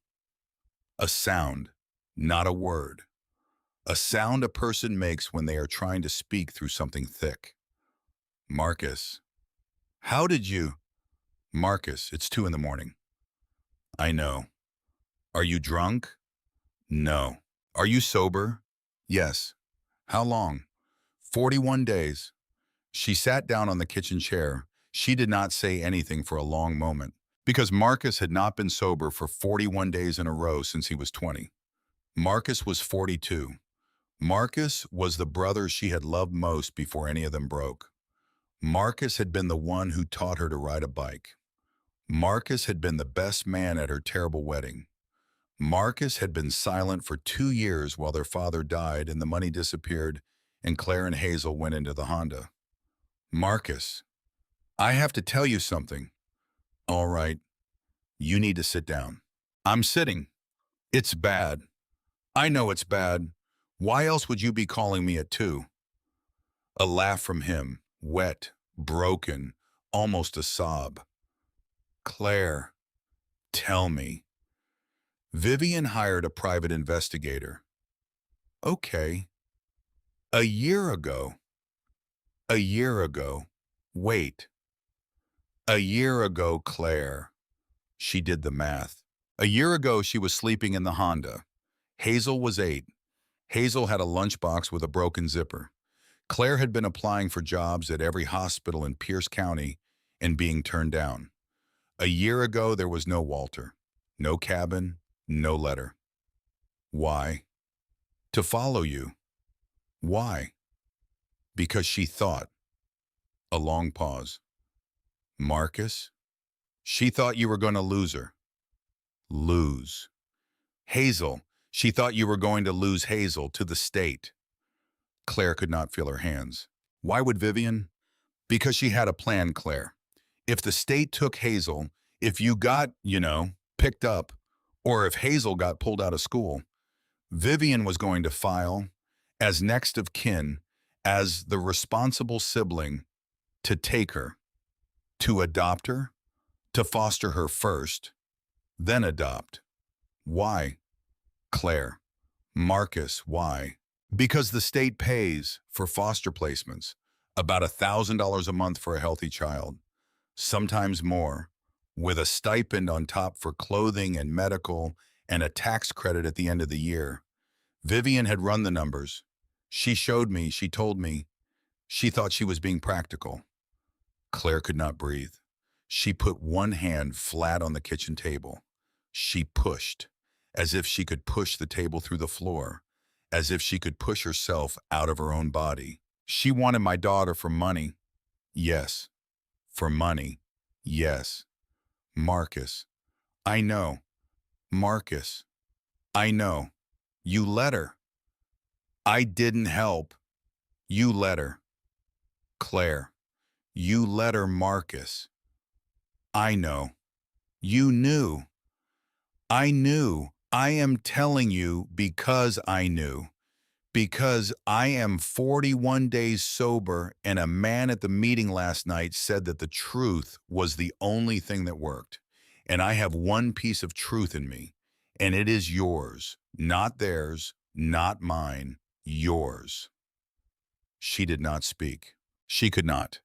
A sound, not a word. A sound a person makes when they are trying to speak through something thick. Marcus. How did you? Marcus, it's 2 in the morning. I know. Are you drunk? No. Are you sober? Yes. How long? 41 days. She sat down on the kitchen chair. She did not say anything for a long moment, because Marcus had not been sober for 41 days in a row since he was 20. Marcus was 42. Marcus was the brother she had loved most before any of them broke. Marcus had been the one who taught her to ride a bike. Marcus had been the best man at her terrible wedding. Marcus had been silent for 2 years while their father died and the money disappeared and Claire and Hazel went into the Honda. Marcus, I have to tell you something. All right, you need to sit down. I'm sitting. It's bad. I know it's bad. Why else would you be calling me at 2? A laugh from him, wet, broken, almost a sob. Claire, tell me. Vivian hired a private investigator. Okay. A year ago. A year ago. Wait. A year ago, Claire. She did the math. A year ago, she was sleeping in the Honda. Hazel was 8. Hazel had a lunchbox with a broken zipper. Claire had been applying for jobs at every hospital in Pierce County and being turned down. A year ago, there was no Walter, no cabin, no letter. Why? To follow you. Why? Because she thought. A long pause. Marcus? She thought you were going to lose her. Lose. Hazel. She thought you were going to lose Hazel to the state. Claire could not feel her hands. Why would Vivian? Because she had a plan, Claire. If the state took Hazel, if you got, picked up, or if Hazel got pulled out of school, Vivian was going to file as next of kin, as the responsible sibling, to take her, to adopt her, to foster her first, then adopt. Why? Claire. Marcus, why? Because the state pays for foster placements, about $1,000 a month for a healthy child, sometimes more, with a stipend on top for clothing and medical and a tax credit at the end of the year. Vivian had run the numbers. She showed me, she told me, she thought she was being practical. Claire could not breathe. She put one hand flat on the kitchen table. She pushed, as if she could push the table through the floor, as if she could push herself out of her own body. She wanted my daughter for money. Yes. For money. Yes. Marcus. I know. Marcus. I know. You let her. I didn't help. You let her. Claire. You let her, Marcus. I know. You knew. I knew. I am telling you because I knew. Because I am 41 days sober, and a man at the meeting last night said that the truth was the only thing that worked. And I have one piece of truth in me, and it is yours, not theirs, not mine, yours. She did not speak. She could not.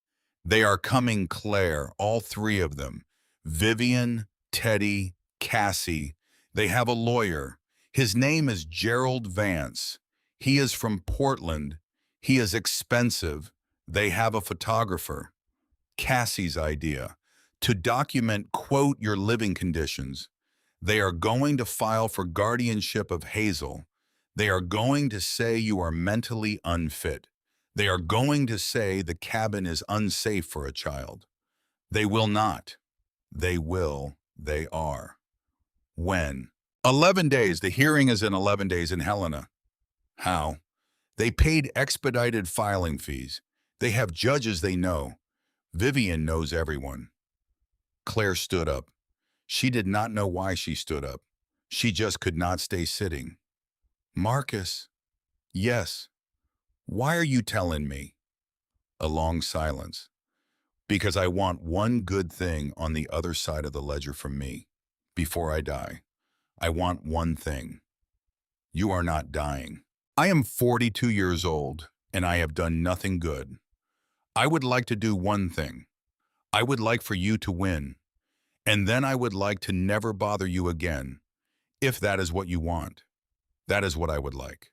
They are coming, Claire, all three of them. Vivian, Teddy, Cassie. They have a lawyer. His name is Gerald Vance. He is from Portland. He is expensive. They have a photographer. Cassie's idea. To document, quote, your living conditions. They are going to file for guardianship of Hazel. They are going to say you are mentally unfit. They are going to say the cabin is unsafe for a child. They will not. They will. They are. When? 11 days. The hearing is in 11 days in Helena. How? They paid expedited filing fees. They have judges they know. Vivian knows everyone. Claire stood up. She did not know why she stood up. She just could not stay sitting. Marcus. Yes. Why are you telling me? A long silence. Because I want one good thing on the other side of the ledger from me. Before I die, I want one thing. You are not dying. I am 42 years old, and I have done nothing good. I would like to do one thing. I would like for you to win, and then I would like to never bother you again, if that is what you want. That is what I would like.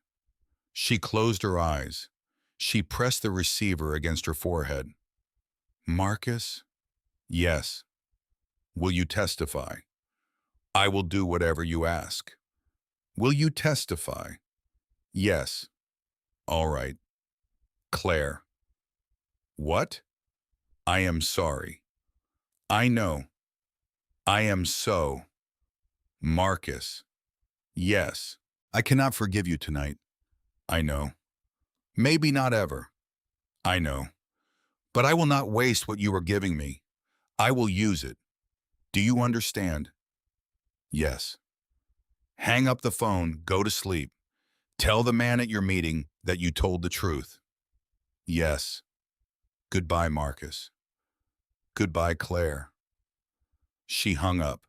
She closed her eyes. She pressed the receiver against her forehead. Marcus? Yes. Will you testify? I will do whatever you ask. Will you testify? Yes. All right. Claire. What? I am sorry. I know. I am so. Marcus. Yes. I cannot forgive you tonight. I know. Maybe not ever. I know. But I will not waste what you are giving me. I will use it. Do you understand? Yes. Hang up the phone, go to sleep. Tell the man at your meeting that you told the truth. Yes. Goodbye, Marcus. Goodbye, Claire. She hung up.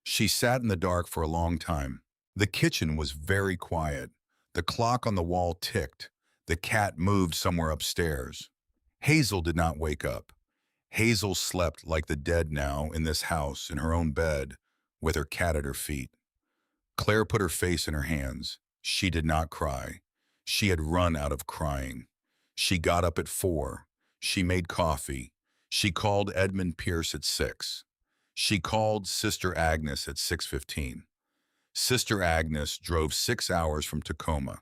She sat in the dark for a long time. The kitchen was very quiet. The clock on the wall ticked. The cat moved somewhere upstairs. Hazel did not wake up. Hazel slept like the dead now in this house in her own bed with her cat at her feet. Claire put her face in her hands. She did not cry. She had run out of crying. She got up at 4. She made coffee. She called Edmund Pierce at 6. She called Sister Agnes at 6:15. Sister Agnes drove 6 hours from Tacoma.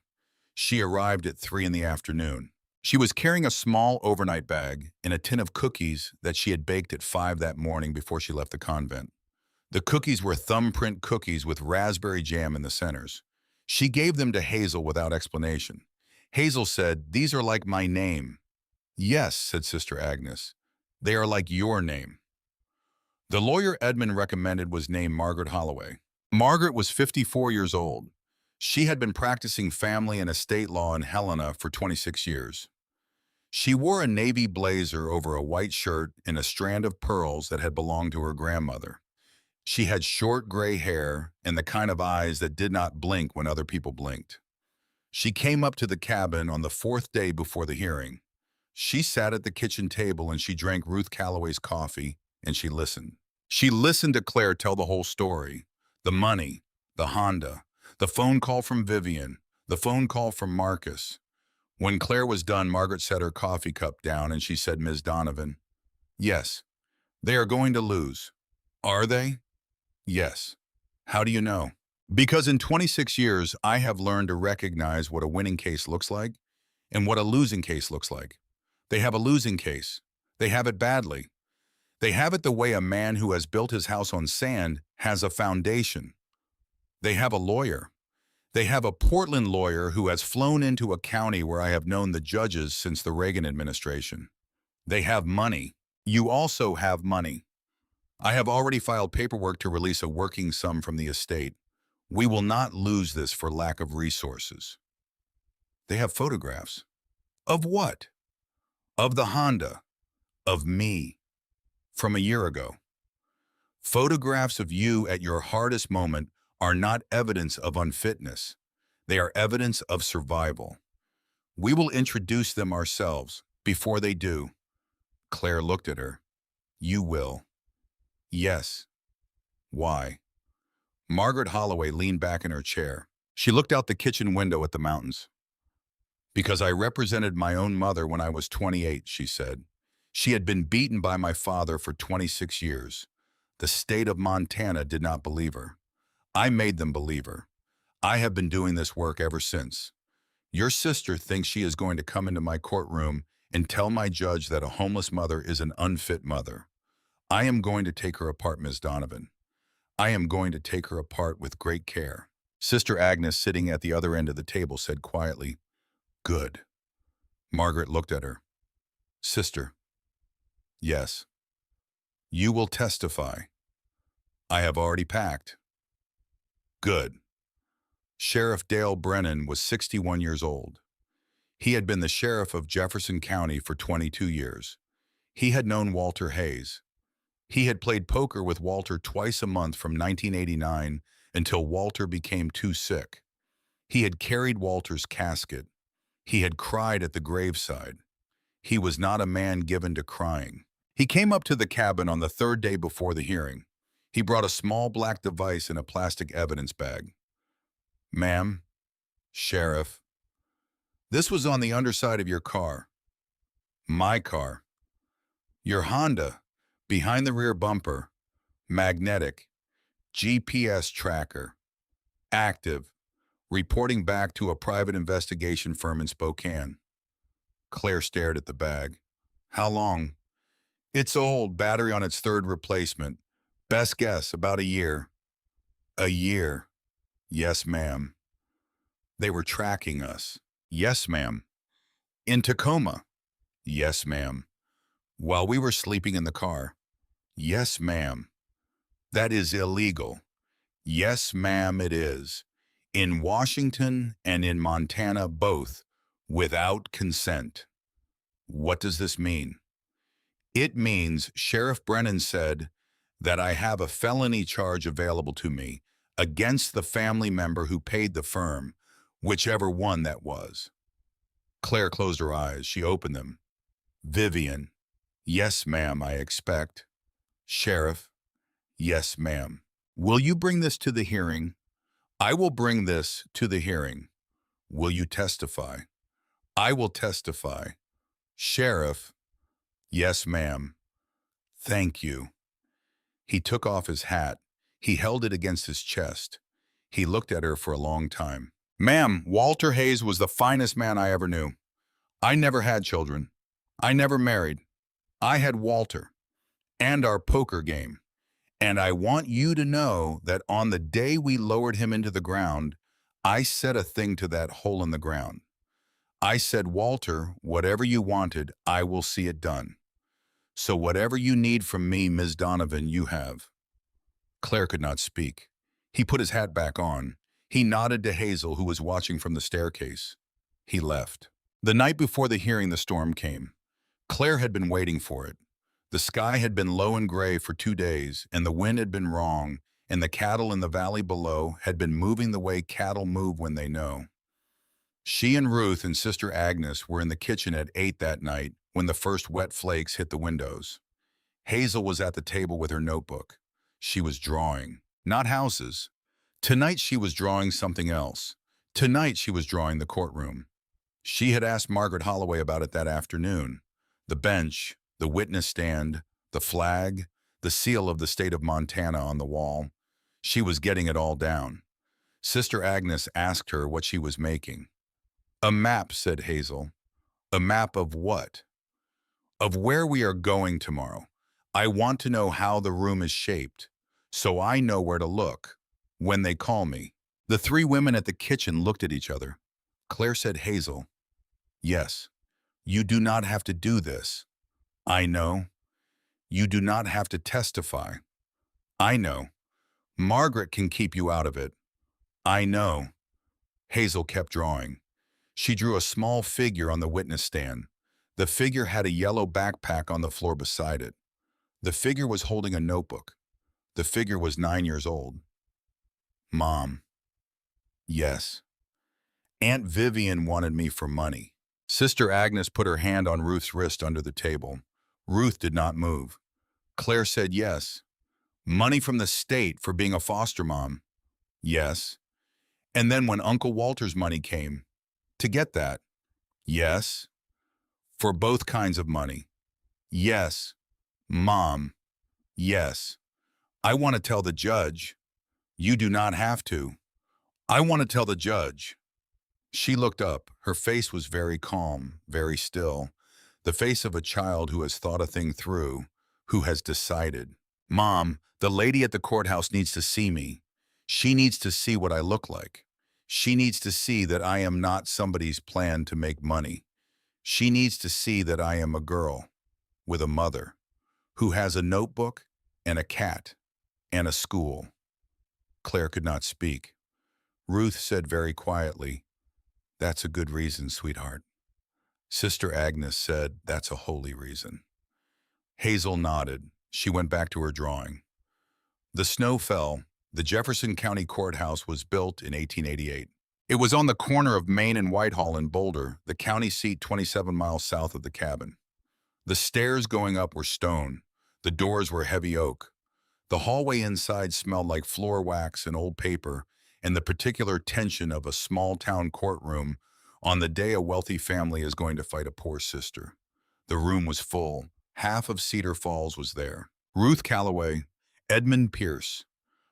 She arrived at 3 in the afternoon. She was carrying a small overnight bag and a tin of cookies that she had baked at 5 that morning before she left the convent. The cookies were thumbprint cookies with raspberry jam in the centers. She gave them to Hazel without explanation. Hazel said, "These are like my name." "Yes," said Sister Agnes. "They are like your name." The lawyer Edmund recommended was named Margaret Holloway. Margaret was 54 years old. She had been practicing family and estate law in Helena for 26 years. She wore a navy blazer over a white shirt and a strand of pearls that had belonged to her grandmother. She had short gray hair and the kind of eyes that did not blink when other people blinked. She came up to the cabin on the 4th day before the hearing. She sat at the kitchen table and she drank Ruth Calloway's coffee and she listened. She listened to Claire tell the whole story. The money, the Honda, the phone call from Vivian, the phone call from Marcus. When Claire was done, Margaret set her coffee cup down and she said, "Ms. Donovan." "Yes, they are going to lose." "Are they?" "Yes." "How do you know?" "Because in 26 years, I have learned to recognize what a winning case looks like and what a losing case looks like. They have a losing case. They have it badly. They have it the way a man who has built his house on sand has a foundation. They have a lawyer. They have a Portland lawyer who has flown into a county where I have known the judges since the Reagan administration. They have money. You also have money. I have already filed paperwork to release a working sum from the estate. We will not lose this for lack of resources. They have photographs. Of what? Of the Honda. Of me. From a year ago. Photographs of you at your hardest moment are not evidence of unfitness. They are evidence of survival. We will introduce them ourselves. Before they do, Claire looked at her. You will. Yes. Why? Margaret Holloway leaned back in her chair. She looked out the kitchen window at the mountains. Because I represented my own mother when I was 28, she said. She had been beaten by my father for 26 years. The state of Montana did not believe her. I made them believe her. I have been doing this work ever since. Your sister thinks she is going to come into my courtroom and tell my judge that a homeless mother is an unfit mother. I am going to take her apart, Ms. Donovan. I am going to take her apart with great care. Sister Agnes, sitting at the other end of the table, said quietly, Good. Margaret looked at her. Sister. Yes. You will testify. I have already packed. Good. Sheriff Dale Brennan was 61 years old. He had been the sheriff of Jefferson County for 22 years. He had known Walter Hayes. He had played poker with Walter twice a month from 1989 until Walter became too sick. He had carried Walter's casket. He had cried at the graveside. He was not a man given to crying. He came up to the cabin on the third day before the hearing. He brought a small black device in a plastic evidence bag. Ma'am, Sheriff, this was on the underside of your car. My car. Your Honda, behind the rear bumper, magnetic, GPS tracker, active, reporting back to a private investigation firm in Spokane. Claire stared at the bag. How long? It's old, battery on its third replacement. Best guess, about a year. A year. Yes, ma'am. They were tracking us. Yes, ma'am. In Tacoma. Yes, ma'am. While we were sleeping in the car. Yes, ma'am. That is illegal. Yes, ma'am, it is. In Washington and in Montana, both, without consent. What does this mean? It means Sheriff Brennan said that I have a felony charge available to me against the family member who paid the firm, whichever one that was. Claire closed her eyes. She opened them. Vivian. Yes, ma'am, I expect. Sheriff. Yes, ma'am. Will you bring this to the hearing? I will bring this to the hearing. Will you testify? I will testify. Sheriff. Yes, ma'am. Thank you. He took off his hat. He held it against his chest. He looked at her for a long time. Ma'am, Walter Hayes was the finest man I ever knew. I never had children. I never married. I had Walter and our poker game. And I want you to know that on the day we lowered him into the ground, I said a thing to that hole in the ground. I said, Walter, whatever you wanted, I will see it done. So whatever you need from me, Ms. Donovan, you have. Claire could not speak. He put his hat back on. He nodded to Hazel, who was watching from the staircase. He left. The night before the hearing, the storm came. Claire had been waiting for it. The sky had been low and gray for 2 days, and the wind had been wrong, and the cattle in the valley below had been moving the way cattle move when they know. She and Ruth and Sister Agnes were in the kitchen at 8 that night when the first wet flakes hit the windows. Hazel was at the table with her notebook. She was drawing, not houses. Tonight she was drawing something else. Tonight she was drawing the courtroom. She had asked Margaret Holloway about it that afternoon. The bench, the witness stand, the flag, the seal of the state of Montana on the wall. She was getting it all down. Sister Agnes asked her what she was making. A map, said Hazel. A map of what? of where we are going tomorrow. I want to know how the room is shaped, so I know where to look when they call me." The three women at the kitchen looked at each other. Claire said, "Hazel, yes, you do not have to do this. I know. You do not have to testify. I know. Margaret can keep you out of it. I know." Hazel kept drawing. She drew a small figure on the witness stand. The figure had a yellow backpack on the floor beside it. The figure was holding a notebook. The figure was 9 years old. "Mom, yes. Aunt Vivian wanted me for money." Sister Agnes put her hand on Ruth's wrist under the table. Ruth did not move. Claire said, "Yes. Money from the state for being a foster mom." "Yes." "And then when Uncle Walter's money came, to get that." "Yes." "For both kinds of money." "Yes." "Mom, yes. I want to tell the judge." "You do not have to." "I want to tell the judge." She looked up. Her face was very calm, very still. The face of a child who has thought a thing through, who has decided. "Mom, the lady at the courthouse needs to see me. She needs to see what I look like. She needs to see that I am not somebody's plan to make money. She needs to see that I am a girl with a mother who has a notebook and a cat and a school." Claire could not speak. Ruth said very quietly, "That's a good reason, sweetheart." Sister Agnes said, "That's a holy reason." Hazel nodded. She went back to her drawing. The snow fell. The Jefferson County Courthouse was built in 1888. It was on the corner of Main and Whitehall in Boulder, the county seat 27 miles south of the cabin. The stairs going up were stone. The doors were heavy oak. The hallway inside smelled like floor wax and old paper, and the particular tension of a small-town courtroom on the day a wealthy family is going to fight a poor sister. The room was full. Half of Cedar Falls was there. Ruth Calloway, Edmund Pierce,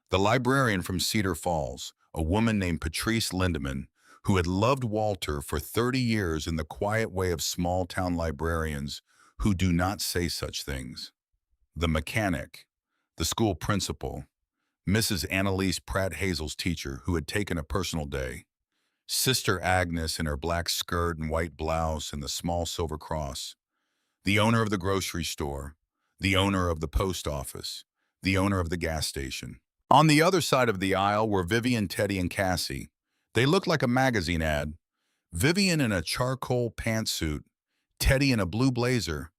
the librarian from Cedar Falls, a woman named Patrice Lindeman, who had loved Walter for 30 years in the quiet way of small-town librarians who do not say such things. The mechanic, the school principal, Mrs. Annalise Pratt Hazel's teacher, who had taken a personal day, Sister Agnes in her black skirt and white blouse and the small silver cross, the owner of the grocery store, the owner of the post office, the owner of the gas station. On the other side of the aisle were Vivian, Teddy, and Cassie. They looked like a magazine ad. Vivian in a charcoal pantsuit, Teddy in a blue blazer,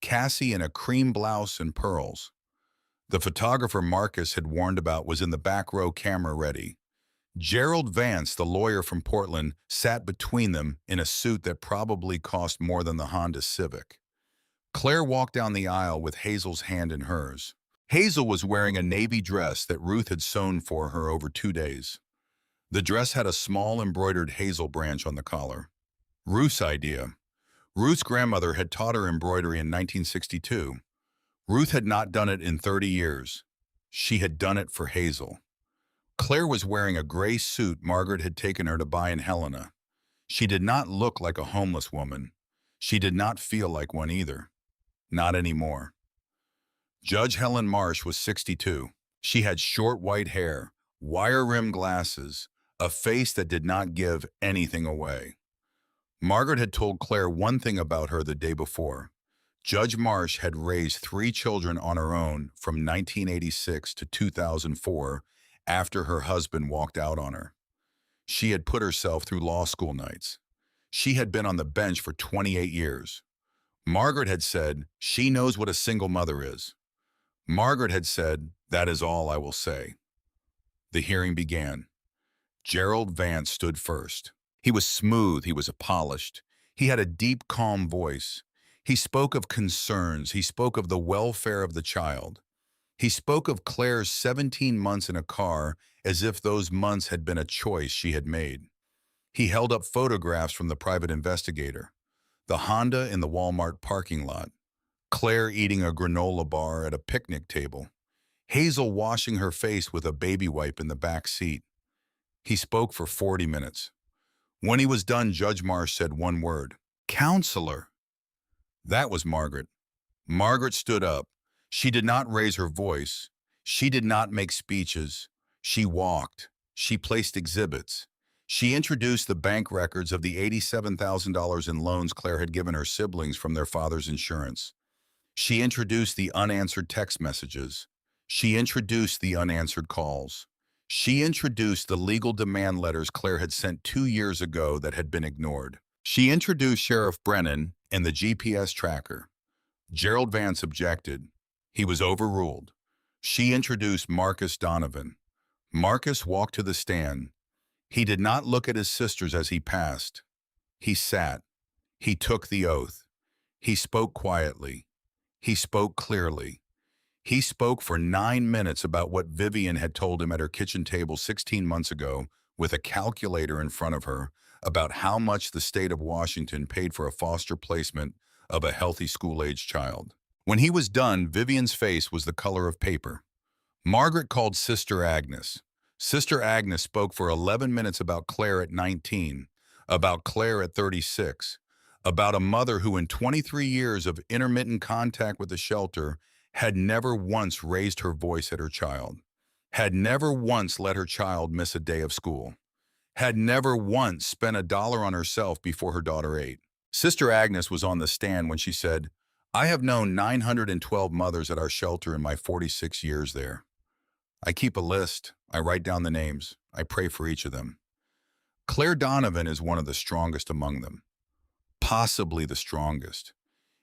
Cassie in a cream blouse and pearls. The photographer Marcus had warned about was in the back row, camera ready. Gerald Vance, the lawyer from Portland, sat between them in a suit that probably cost more than the Honda Civic. Claire walked down the aisle with Hazel's hand in hers. Hazel was wearing a navy dress that Ruth had sewn for her over 2 days. The dress had a small embroidered hazel branch on the collar. Ruth's idea. Ruth's grandmother had taught her embroidery in 1962. Ruth had not done it in 30 years. She had done it for Hazel. Claire was wearing a gray suit Margaret had taken her to buy in Helena. She did not look like a homeless woman. She did not feel like one either. Not anymore. Judge Helen Marsh was 62. She had short white hair, wire-rimmed glasses, a face that did not give anything away. Margaret had told Claire one thing about her the day before. Judge Marsh had raised 3 children on her own from 1986 to 2004 after her husband walked out on her. She had put herself through law school nights. She had been on the bench for 28 years. Margaret had said, she knows what a single mother is. Margaret had said, that is all I will say. The hearing began. Gerald Vance stood first. He was smooth, he was polished. He had a deep, calm voice. He spoke of concerns, he spoke of the welfare of the child. He spoke of Claire's 17 months in a car as if those months had been a choice she had made. He held up photographs from the private investigator. The Honda in the Walmart parking lot. Claire eating a granola bar at a picnic table. Hazel washing her face with a baby wipe in the back seat. He spoke for 40 minutes. When he was done, Judge Marsh said one word, "Counselor." That was Margaret. Margaret stood up. She did not raise her voice. She did not make speeches. She walked. She placed exhibits. She introduced the bank records of the $87,000 in loans Claire had given her siblings from their father's insurance. She introduced the unanswered text messages. She introduced the unanswered calls. She introduced the legal demand letters Claire had sent 2 years ago that had been ignored. She introduced Sheriff Brennan and the GPS tracker. Gerald Vance objected. He was overruled. She introduced Marcus Donovan. Marcus walked to the stand. He did not look at his sisters as he passed. He sat. He took the oath. He spoke quietly. He spoke clearly. He spoke for 9 minutes about what Vivian had told him at her kitchen table 16 months ago, with a calculator in front of her, about how much the state of Washington paid for a foster placement of a healthy school-age child. When he was done, Vivian's face was the color of paper. Margaret called Sister Agnes. Sister Agnes spoke for 11 minutes about Claire at 19, about Claire at 36, about a mother who in 23 years of intermittent contact with the shelter had never once raised her voice at her child, had never once let her child miss a day of school, had never once spent $1 on herself before her daughter ate. Sister Agnes was on the stand when she said, "I have known 912 mothers at our shelter in my 46 years there. I keep a list. I write down the names. I pray for each of them. Claire Donovan is one of the strongest among them, possibly the strongest.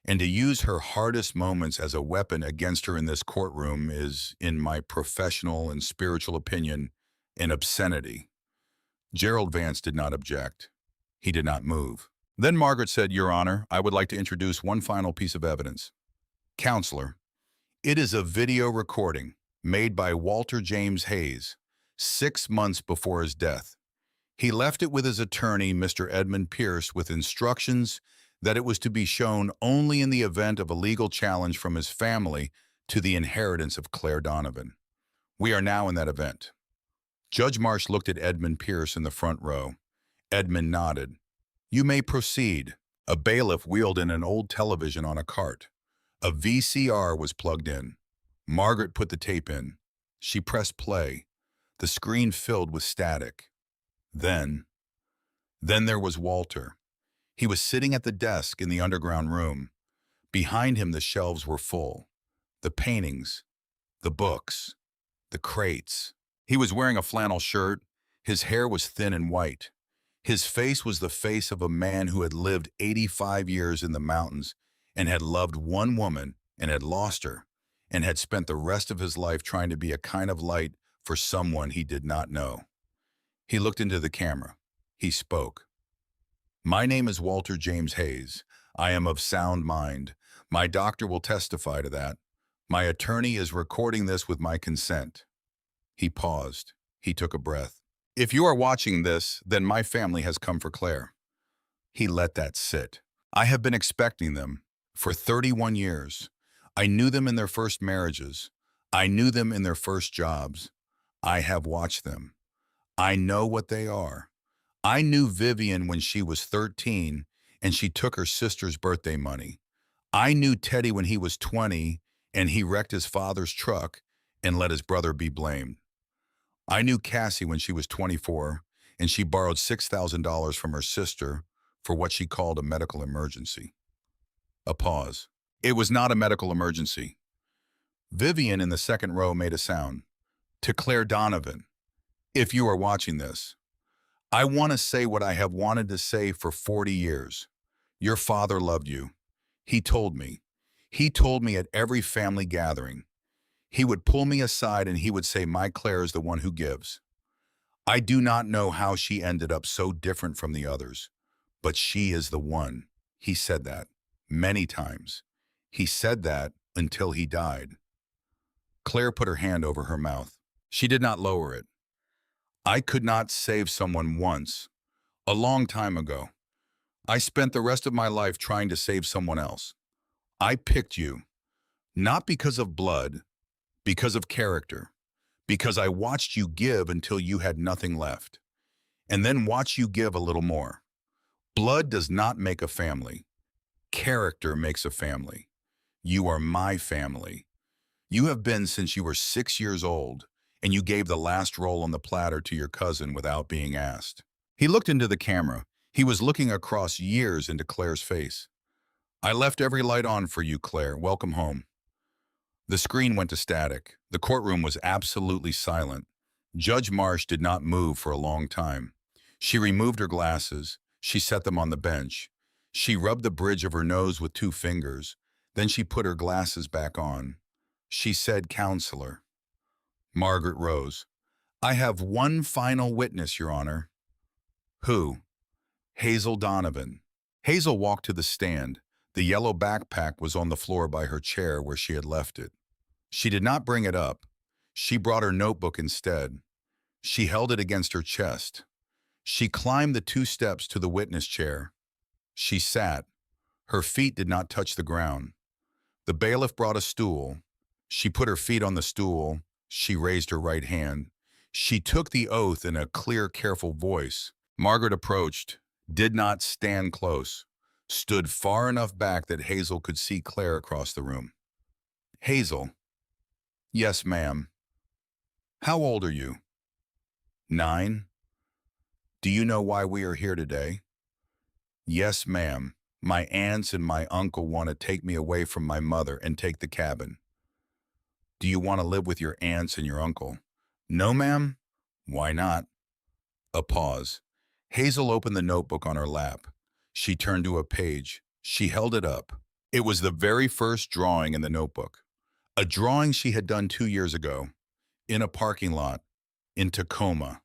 And to use her hardest moments as a weapon against her in this courtroom is, in my professional and spiritual opinion, an obscenity." Gerald Vance did not object. He did not move. Then Margaret said, "Your Honor, I would like to introduce one final piece of evidence. Counselor, it is a video recording made by Walter James Hayes 6 months before his death. He left it with his attorney, Mr. Edmund Pierce, with instructions that it was to be shown only in the event of a legal challenge from his family to the inheritance of Claire Donovan. We are now in that event." Judge Marsh looked at Edmund Pierce in the front row. Edmund nodded. "You may proceed." A bailiff wheeled in an old television on a cart. A VCR was plugged in. Margaret put the tape in. She pressed play. The screen filled with static. Then there was Walter. He was sitting at the desk in the underground room. Behind him, the shelves were full. The paintings, the books, the crates. He was wearing a flannel shirt. His hair was thin and white. His face was the face of a man who had lived 85 years in the mountains and had loved one woman and had lost her and had spent the rest of his life trying to be a kind of light for someone he did not know. He looked into the camera. He spoke. "My name is Walter James Hayes. I am of sound mind. My doctor will testify to that. My attorney is recording this with my consent." He paused. He took a breath. "If you are watching this, then my family has come for Claire." He let that sit. "I have been expecting them for 31 years. I knew them in their first marriages. I knew them in their first jobs. I have watched them. I know what they are. I knew Vivian when she was 13 and she took her sister's birthday money. I knew Teddy when he was 20 and he wrecked his father's truck and let his brother be blamed. I knew Cassie when she was 24 and she borrowed $6,000 from her sister for what she called a medical emergency." A pause. "It was not a medical emergency." Vivian in the second row made a sound. "To Claire Donovan, if you are watching this, I want to say what I have wanted to say for 40 years. Your father loved you. He told me. He told me at every family gathering. He would pull me aside and he would say, 'My Claire is the one who gives.' I do not know how she ended up so different from the others, but she is the one." He said that many times. He said that until he died. Claire put her hand over her mouth. She did not lower it. "I could not save someone once, a long time ago. I spent the rest of my life trying to save someone else. I picked you, not because of blood, because of character, because I watched you give until you had nothing left, and then watch you give a little more. Blood does not make a family. Character makes a family. You are my family. You have been since you were 6 years old, and you gave the last roll on the platter to your cousin without being asked. He looked into the camera. He was looking across years into Claire's face. I left every light on for you, Claire. Welcome home. The screen went to static. The courtroom was absolutely silent. Judge Marsh did not move for a long time. She removed her glasses. She set them on the bench. She rubbed the bridge of her nose with 2 fingers. Then she put her glasses back on. She said, Counselor. Margaret rose. I have one final witness, Your Honor. Who? Hazel Donovan. Hazel walked to the stand. The yellow backpack was on the floor by her chair where she had left it. She did not bring it up. She brought her notebook instead. She held it against her chest. She climbed the 2 steps to the witness chair. She sat. Her feet did not touch the ground. The bailiff brought a stool. She put her feet on the stool. She raised her right hand. She took the oath in a clear, careful voice. Margaret approached, did not stand close, stood far enough back that Hazel could see Claire across the room. Hazel. Yes, ma'am. How old are you? 9. Do you know why we are here today? Yes, ma'am. My aunts and my uncle want to take me away from my mother and take the cabin. Do you want to live with your aunts and your uncle? No, ma'am. Why not? A pause. Hazel opened the notebook on her lap. She turned to a page. She held it up. It was the very first drawing in the notebook. A drawing she had done 2 years ago, in a parking lot, in Tacoma.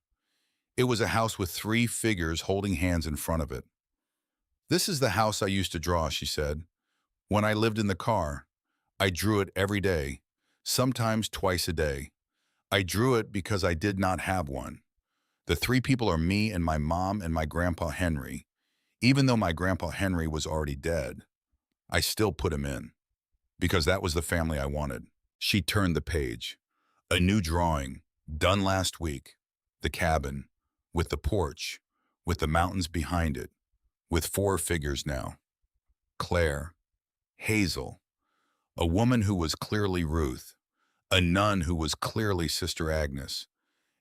It was a house with 3 figures holding hands in front of it. This is the house I used to draw, she said. When I lived in the car, I drew it every day, sometimes twice a day. I drew it because I did not have one. The 3 people are me and my mom and my grandpa Henry. Even though my grandpa Henry was already dead, I still put him in, because that was the family I wanted. She turned the page. A new drawing, done last week. The cabin, with the porch, with the mountains behind it, with 4 figures now. Claire, Hazel, a woman who was clearly Ruth, a nun who was clearly Sister Agnes,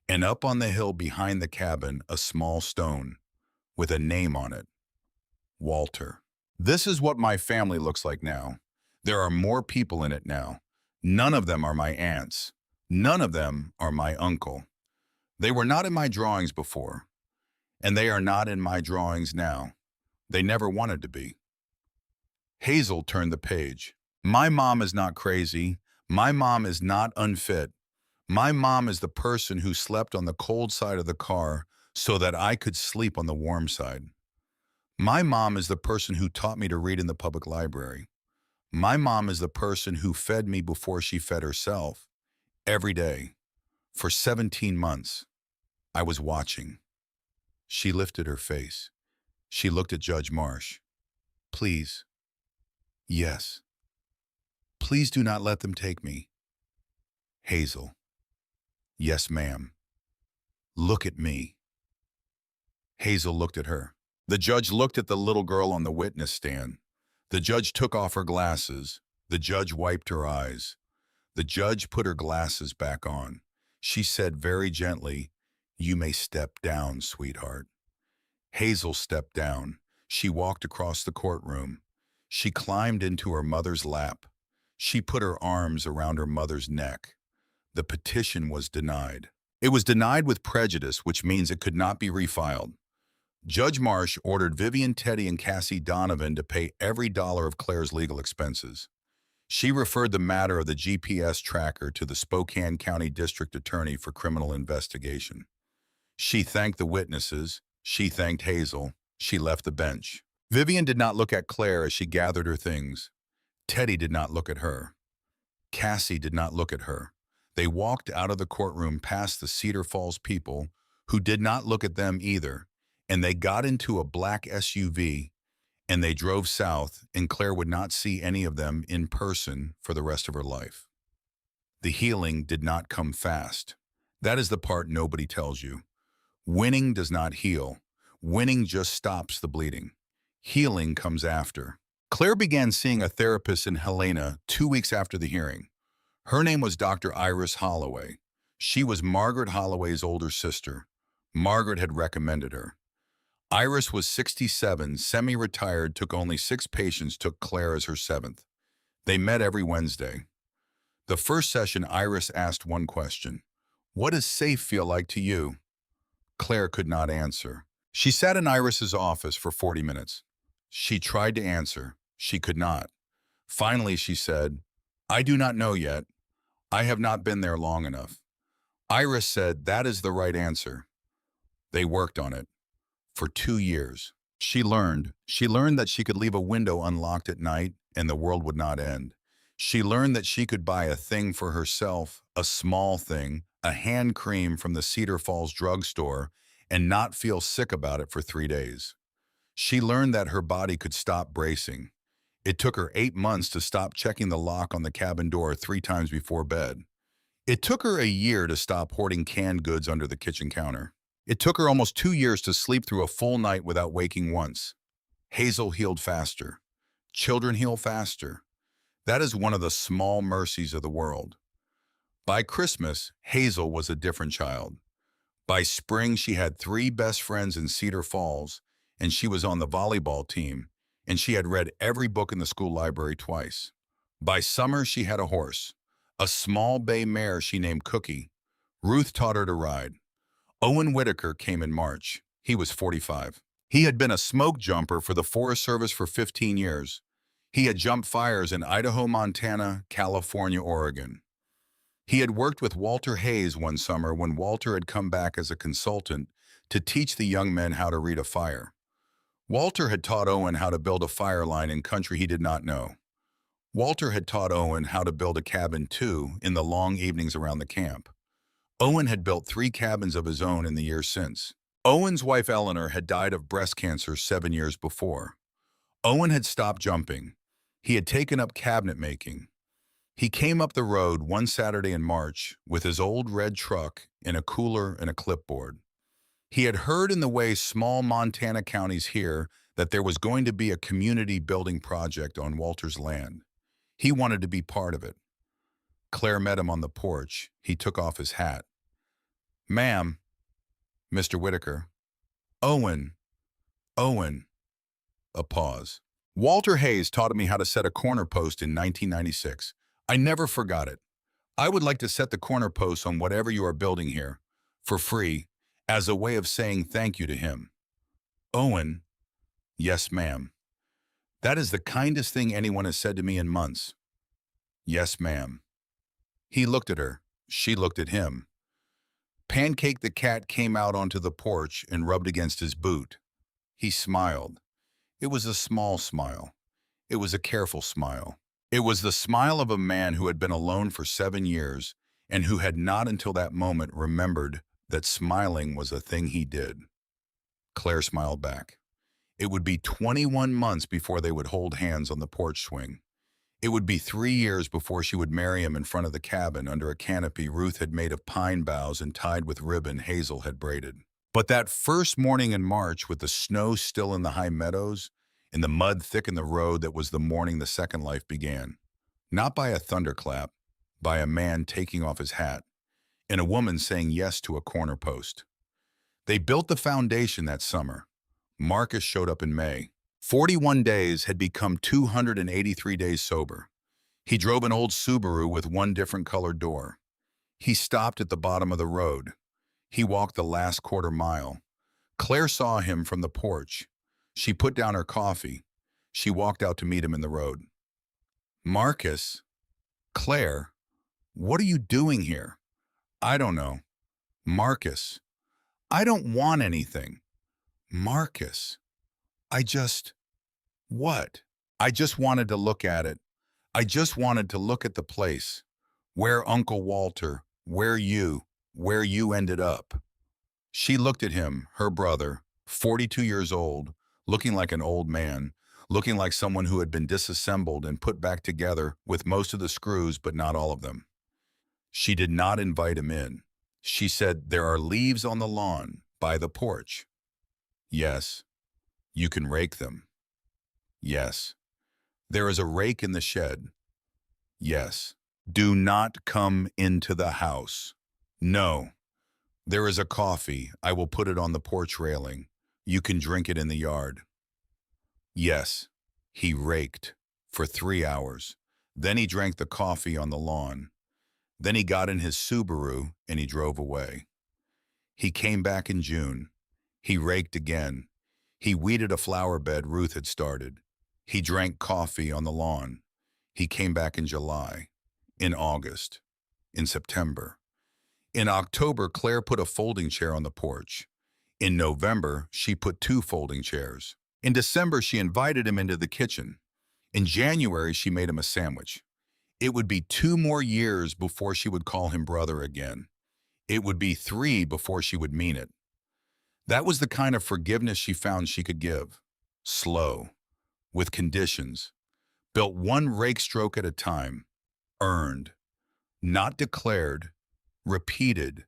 and up on the hill behind the cabin, a small stone with a name on it, Walter. This is what my family looks like now. There are more people in it now. None of them are my aunts. None of them are my uncle. They were not in my drawings before, and they are not in my drawings now. They never wanted to be. Hazel turned the page. My mom is not crazy. My mom is not unfit. My mom is the person who slept on the cold side of the car so that I could sleep on the warm side. My mom is the person who taught me to read in the public library. My mom is the person who fed me before she fed herself, every day, for 17 months. I was watching. She lifted her face. She looked at Judge Marsh. Please. Yes. Please do not let them take me. Hazel. Yes, ma'am. Look at me. Hazel looked at her. The judge looked at the little girl on the witness stand. The judge took off her glasses. The judge wiped her eyes. The judge put her glasses back on. She said very gently, You may step down, sweetheart. Hazel stepped down. She walked across the courtroom. She climbed into her mother's lap. She put her arms around her mother's neck. The petition was denied. It was denied with prejudice, which means it could not be refiled. Judge Marsh ordered Vivian, Teddy, and Cassie Donovan to pay every dollar of Claire's legal expenses. She referred the matter of the GPS tracker to the Spokane County District Attorney for criminal investigation. She thanked the witnesses. She thanked Hazel. She left the bench. Vivian did not look at Claire as she gathered her things. Teddy did not look at her. Cassie did not look at her. They walked out of the courtroom past the Cedar Falls people, who did not look at them either, and they got into a black SUV, and they drove south, and Claire would not see any of them in person for the rest of her life. The healing did not come fast. That is the part nobody tells you. Winning does not heal. Winning just stops the bleeding. Healing comes after. Claire began seeing a therapist in Helena 2 weeks after the hearing. Her name was Dr. Iris Holloway. She was Margaret Holloway's older sister. Margaret had recommended her. Iris was 67, semi-retired, took only 6 patients, took Claire as her seventh. They met every Wednesday. The first session, Iris asked one question. What does safe feel like to you? Claire could not answer. She sat in Iris's office for 40 minutes. She tried to answer. She could not. Finally, she said, I do not know yet. I have not been there long enough. Iris said, that is the right answer. They worked on it for 2 years. She learned that she could leave a window unlocked at night and the world would not end. She learned that she could buy a thing for herself, a small thing, a hand cream from the Cedar Falls drugstore, and not feel sick about it for 3 days. She learned that her body could stop bracing. It took her 8 months to stop checking the lock on the cabin door 3 times before bed. It took her a year to stop hoarding canned goods under the kitchen counter. It took her almost 2 years to sleep through a full night without waking once. Hazel healed faster. Children heal faster. That is one of the small mercies of the world. By Christmas, Hazel was a different child. By spring, she had 3 best friends in Cedar Falls, and she was on the volleyball team, and she had read every book in the school library twice. By summer, she had a horse, a small bay mare she named Cookie. Ruth taught her to ride. Owen Whitaker came in March. He was 45. He had been a smoke jumper for the Forest Service for 15 years. He had jumped fires in Idaho, Montana, California, Oregon. He had worked with Walter Hayes one summer when Walter had come back as a consultant to teach the young men how to read a fire. Walter had taught Owen how to build a fire line in country he did not know. Walter had taught Owen how to build a cabin too in the long evenings around the camp. Owen had built 3 cabins of his own in the years since. Owen's wife Eleanor had died of breast cancer 7 years before. Owen had stopped jumping. He had taken up cabinet making. He came up the road one Saturday in March with his old red truck and a cooler and a clipboard. He had heard in the way small Montana counties hear that there was going to be a community building project on Walter's land. He wanted to be part of it. Claire met him on the porch. He took off his hat. Ma'am, Mr. Whitaker. Owen. A pause. Walter Hayes taught me how to set a corner post in 1996. I never forgot it. I would like to set the corner posts on whatever you are building here, for free, as a way of saying thank you to him. Owen. Yes, ma'am. That is the kindest thing anyone has said to me in months. Yes, ma'am. He looked at her. She looked at him. Pancake the cat came out onto the porch and rubbed against his boot. He smiled. It was a small smile. It was a careful smile. It was the smile of a man who had been alone for 7 years and who had not until that moment remembered that smiling was a thing he did. Claire smiled back. It would be 21 months before they would hold hands on the porch swing. It would be 3 years before she would marry him in front of the cabin under a canopy Ruth had made of pine boughs and tied with ribbon Hazel had braided. But that first morning in March, with the snow still in the high meadows and the mud thick in the road, that was the morning the second life began. Not by a thunderclap, by a man taking off his hat, and a woman saying yes to a corner post. They built the foundation that summer. Marcus showed up in May. 41 days had become 283 days sober. He drove an old Subaru with one different colored door. He stopped at the bottom of the road. He walked the last quarter mile. Claire saw him from the porch. She put down her coffee. She walked out to meet him in the road. Marcus, Claire, what are you doing here? I don't know. Marcus, I don't want anything. Marcus, what? I just wanted to look at it. I just wanted to look at the place. Where Uncle Walter, where you ended up. She looked at him, her brother, 42 years old, looking like an old man, looking like someone who had been disassembled and put back together with most of the screws but not all of them. She did not invite him in. She said, there are leaves on the lawn by the porch. Yes. You can rake them. Yes. There is a rake in the shed. Yes. Do not come into the house. No. There is a coffee. I will put it on the porch railing. You can drink it in the yard. Yes. He raked for 3 hours. Then he drank the coffee on the lawn. Then he got in his Subaru and he drove away. He came back in June. He raked again. He weeded a flower bed Ruth had started. He drank coffee on the lawn. He came back in July, in August, in September. In October, Claire put a folding chair on the porch. In November, she put 2 folding chairs. In December, she invited him into the kitchen. In January, she made him a sandwich. It would be 2 more years before she would call him brother again. It would be 3 before she would mean it. That was the kind of forgiveness she found she could give. Slow, with conditions, built one rake stroke at a time, earned, not declared, repeated,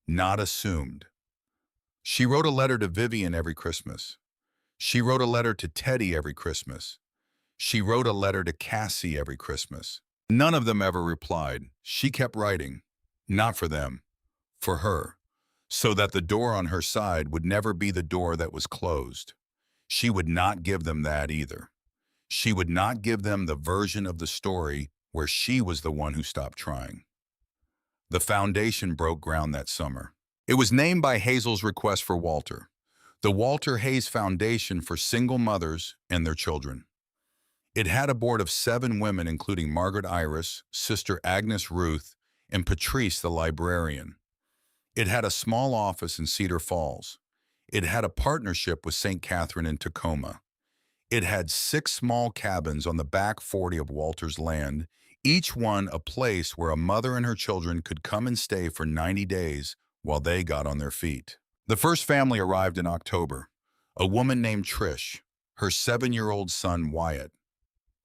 not assumed. She wrote a letter to Vivian every Christmas. She wrote a letter to Teddy every Christmas. She wrote a letter to Cassie every Christmas. None of them ever replied. She kept writing, not for them, for her, so that the door on her side would never be the door that was closed. She would not give them that either. She would not give them the version of the story where she was the one who stopped trying. The foundation broke ground that summer. It was named by Hazel's request for Walter, the Walter Hayes Foundation for Single Mothers and Their Children. It had a board of 7 women, including Margaret Iris, Sister Agnes Ruth, and Patrice the librarian. It had a small office in Cedar Falls. It had a partnership with St. Catherine in Tacoma. It had 6 small cabins on the back 40 of Walter's land, each one a place where a mother and her children could come and stay for 90 days while they got on their feet. The first family arrived in October, a woman named Trish, her 7-year-old son Wyatt.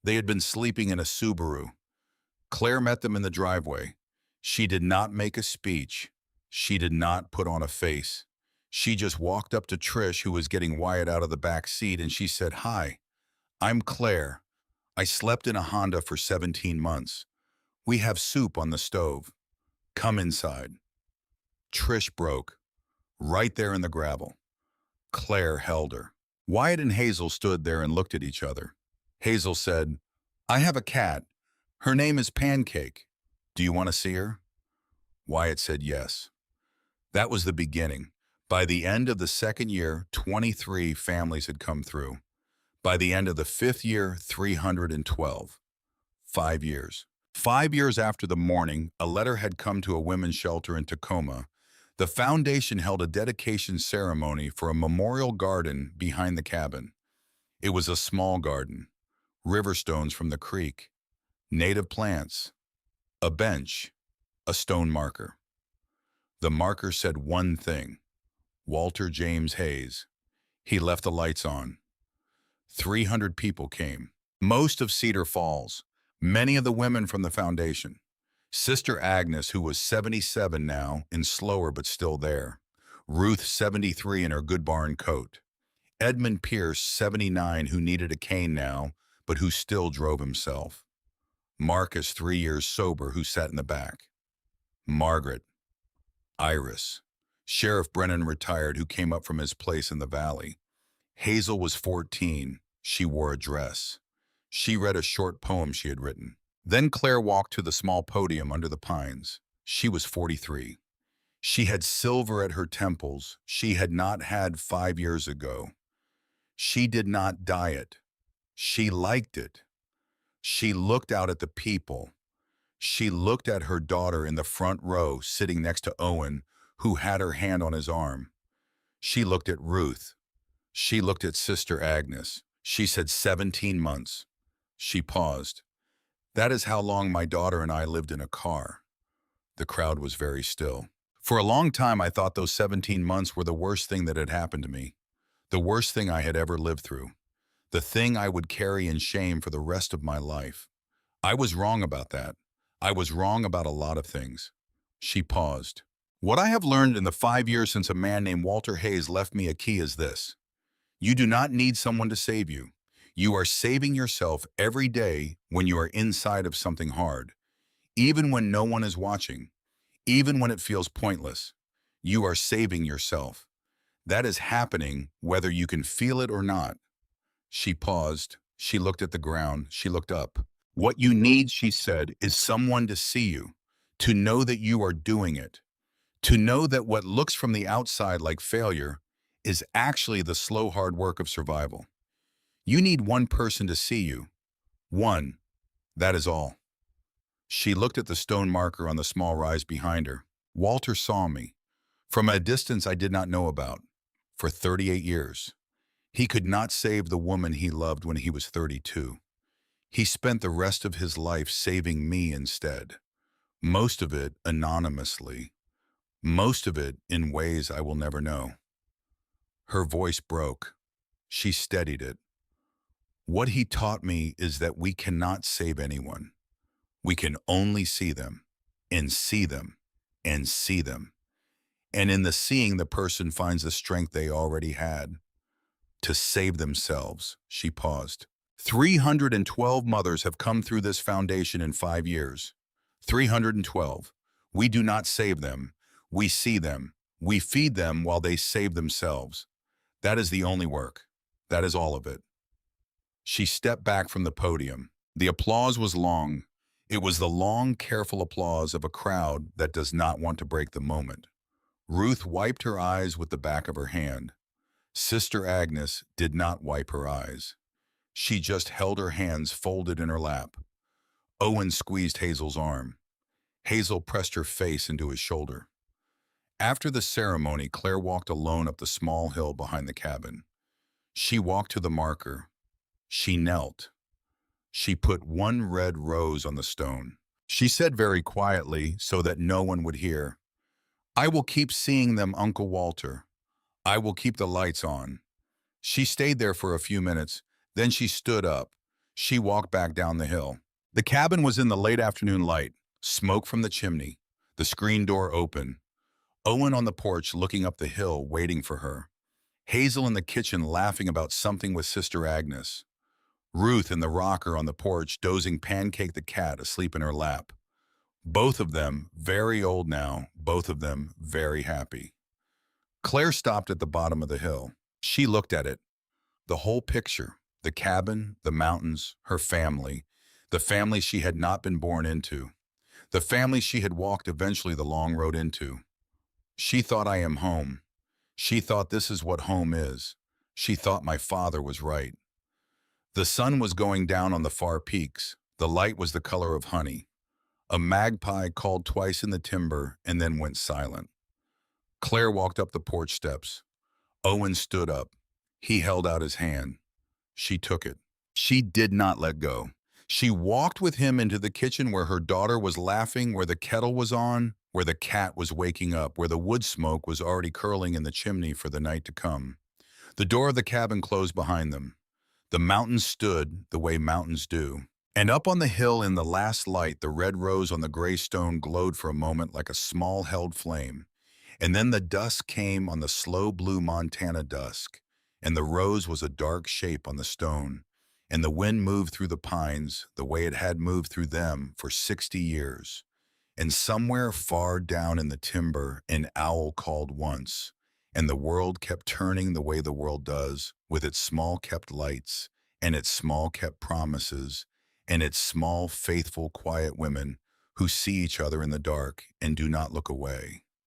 They had been sleeping in a Subaru. Claire met them in the driveway. She did not make a speech. She did not put on a face. She just walked up to Trish, who was getting Wyatt out of the back seat, and she said, "Hi, I'm Claire. I slept in a Honda for 17 months. We have soup on the stove. Come inside." Trish broke, right there in the gravel. Claire held her. Wyatt and Hazel stood there and looked at each other. Hazel said, "I have a cat. Her name is Pancake. Do you want to see her?" Wyatt said yes. That was the beginning. By the end of the 2nd year, 23 families had come through. By the end of the 5th year, 312. 5 years. 5 years after the morning, a letter had come to a women's shelter in Tacoma. The foundation held a dedication ceremony for a memorial garden behind the cabin. It was a small garden. River stones from the creek. Native plants. A bench. A stone marker. The marker said one thing: Walter James Hayes. He left the lights on. 300 people came, most of Cedar Falls, many of the women from the foundation. Sister Agnes, who was 77 now and slower but still there. Ruth, 73, in her Good Barn coat. Edmund Pierce, 79, who needed a cane now, but who still drove himself. Marcus, 3 years sober, who sat in the back. Margaret. Iris. Sheriff Brennan, retired, who came up from his place in the valley. Hazel was 14. She wore a dress. She read a short poem she had written. Then Claire walked to the small podium under the pines. She was 43. She had silver at her temples she had not had 5 years ago. She did not diet. She liked it. She looked out at the people. She looked at her daughter in the front row sitting next to Owen, who had her hand on his arm. She looked at Ruth. She looked at Sister Agnes. She said 17 months. She paused. That is how long my daughter and I lived in a car. The crowd was very still. For a long time, I thought those 17 months were the worst thing that had happened to me. The worst thing I had ever lived through. The thing I would carry in shame for the rest of my life. I was wrong about that. I was wrong about a lot of things. She paused. What I have learned in the 5 years since a man named Walter Hayes left me a key is this: you do not need someone to save you. You are saving yourself every day when you are inside of something hard, even when no one is watching, even when it feels pointless. You are saving yourself. That is happening whether you can feel it or not. She paused. She looked at the ground. She looked up. What you need, she said, is someone to see you, to know that you are doing it, to know that what looks from the outside like failure is actually the slow, hard work of survival. You need one person to see you. One. That is all. She looked at the stone marker on the small rise behind her. Walter saw me. From a distance I did not know about. For 38 years. He could not save the woman he loved when he was 32. He spent the rest of his life saving me instead. Most of it anonymously. Most of it in ways I will never know. Her voice broke. She steadied it. What he taught me is that we cannot save anyone. We can only see them, and see them, and see them. And in the seeing, the person finds the strength they already had. To save themselves, she paused. 312 mothers have come through this foundation in 5 years. 312. We do not save them. We see them. We feed them while they save themselves. That is the only work. That is all of it. She stepped back from the podium. The applause was long. It was the long, careful applause of a crowd that does not want to break the moment. Ruth wiped her eyes with the back of her hand. Sister Agnes did not wipe her eyes. She just held her hands folded in her lap. Owen squeezed Hazel's arm. Hazel pressed her face into his shoulder. After the ceremony, Claire walked alone up the small hill behind the cabin. She walked to the marker. She knelt. She put one red rose on the stone. She said very quietly, so that no one would hear, "I will keep seeing them, Uncle Walter. I will keep the lights on." She stayed there for a few minutes, then she stood up. She walked back down the hill. The cabin was in the late afternoon light, smoke from the chimney, the screen door open. Owen on the porch looking up the hill, waiting for her. Hazel in the kitchen laughing about something with Sister Agnes. Ruth in the rocker on the porch dozing Pancake the cat asleep in her lap. Both of them very old now, both of them very happy. Claire stopped at the bottom of the hill. She looked at it. The whole picture, the cabin, the mountains, her family, the family she had not been born into, the family she had walked eventually the long road into. She thought, I am home. She thought this is what home is. She thought my father was right. The sun was going down on the far peaks. The light was the color of honey. A magpie called twice in the timber and then went silent. Claire walked up the porch steps. Owen stood up. He held out his hand. She took it. She did not let go. She walked with him into the kitchen where her daughter was laughing, where the kettle was on, where the cat was waking up, where the wood smoke was already curling in the chimney for the night to come. The door of the cabin closed behind them. The mountains stood the way mountains do. And up on the hill in the last light, the red rose on the gray stone glowed for a moment like a small held flame. And then the dusk came on the slow blue Montana dusk, and the rose was a dark shape on the stone, and the wind moved through the pines the way it had moved through them for 60 years. And somewhere far down in the timber, an owl called once, and the world kept turning the way the world does, with its small kept lights, and its small kept promises, and its small, faithful, quiet women who see each other in the dark and do not look away.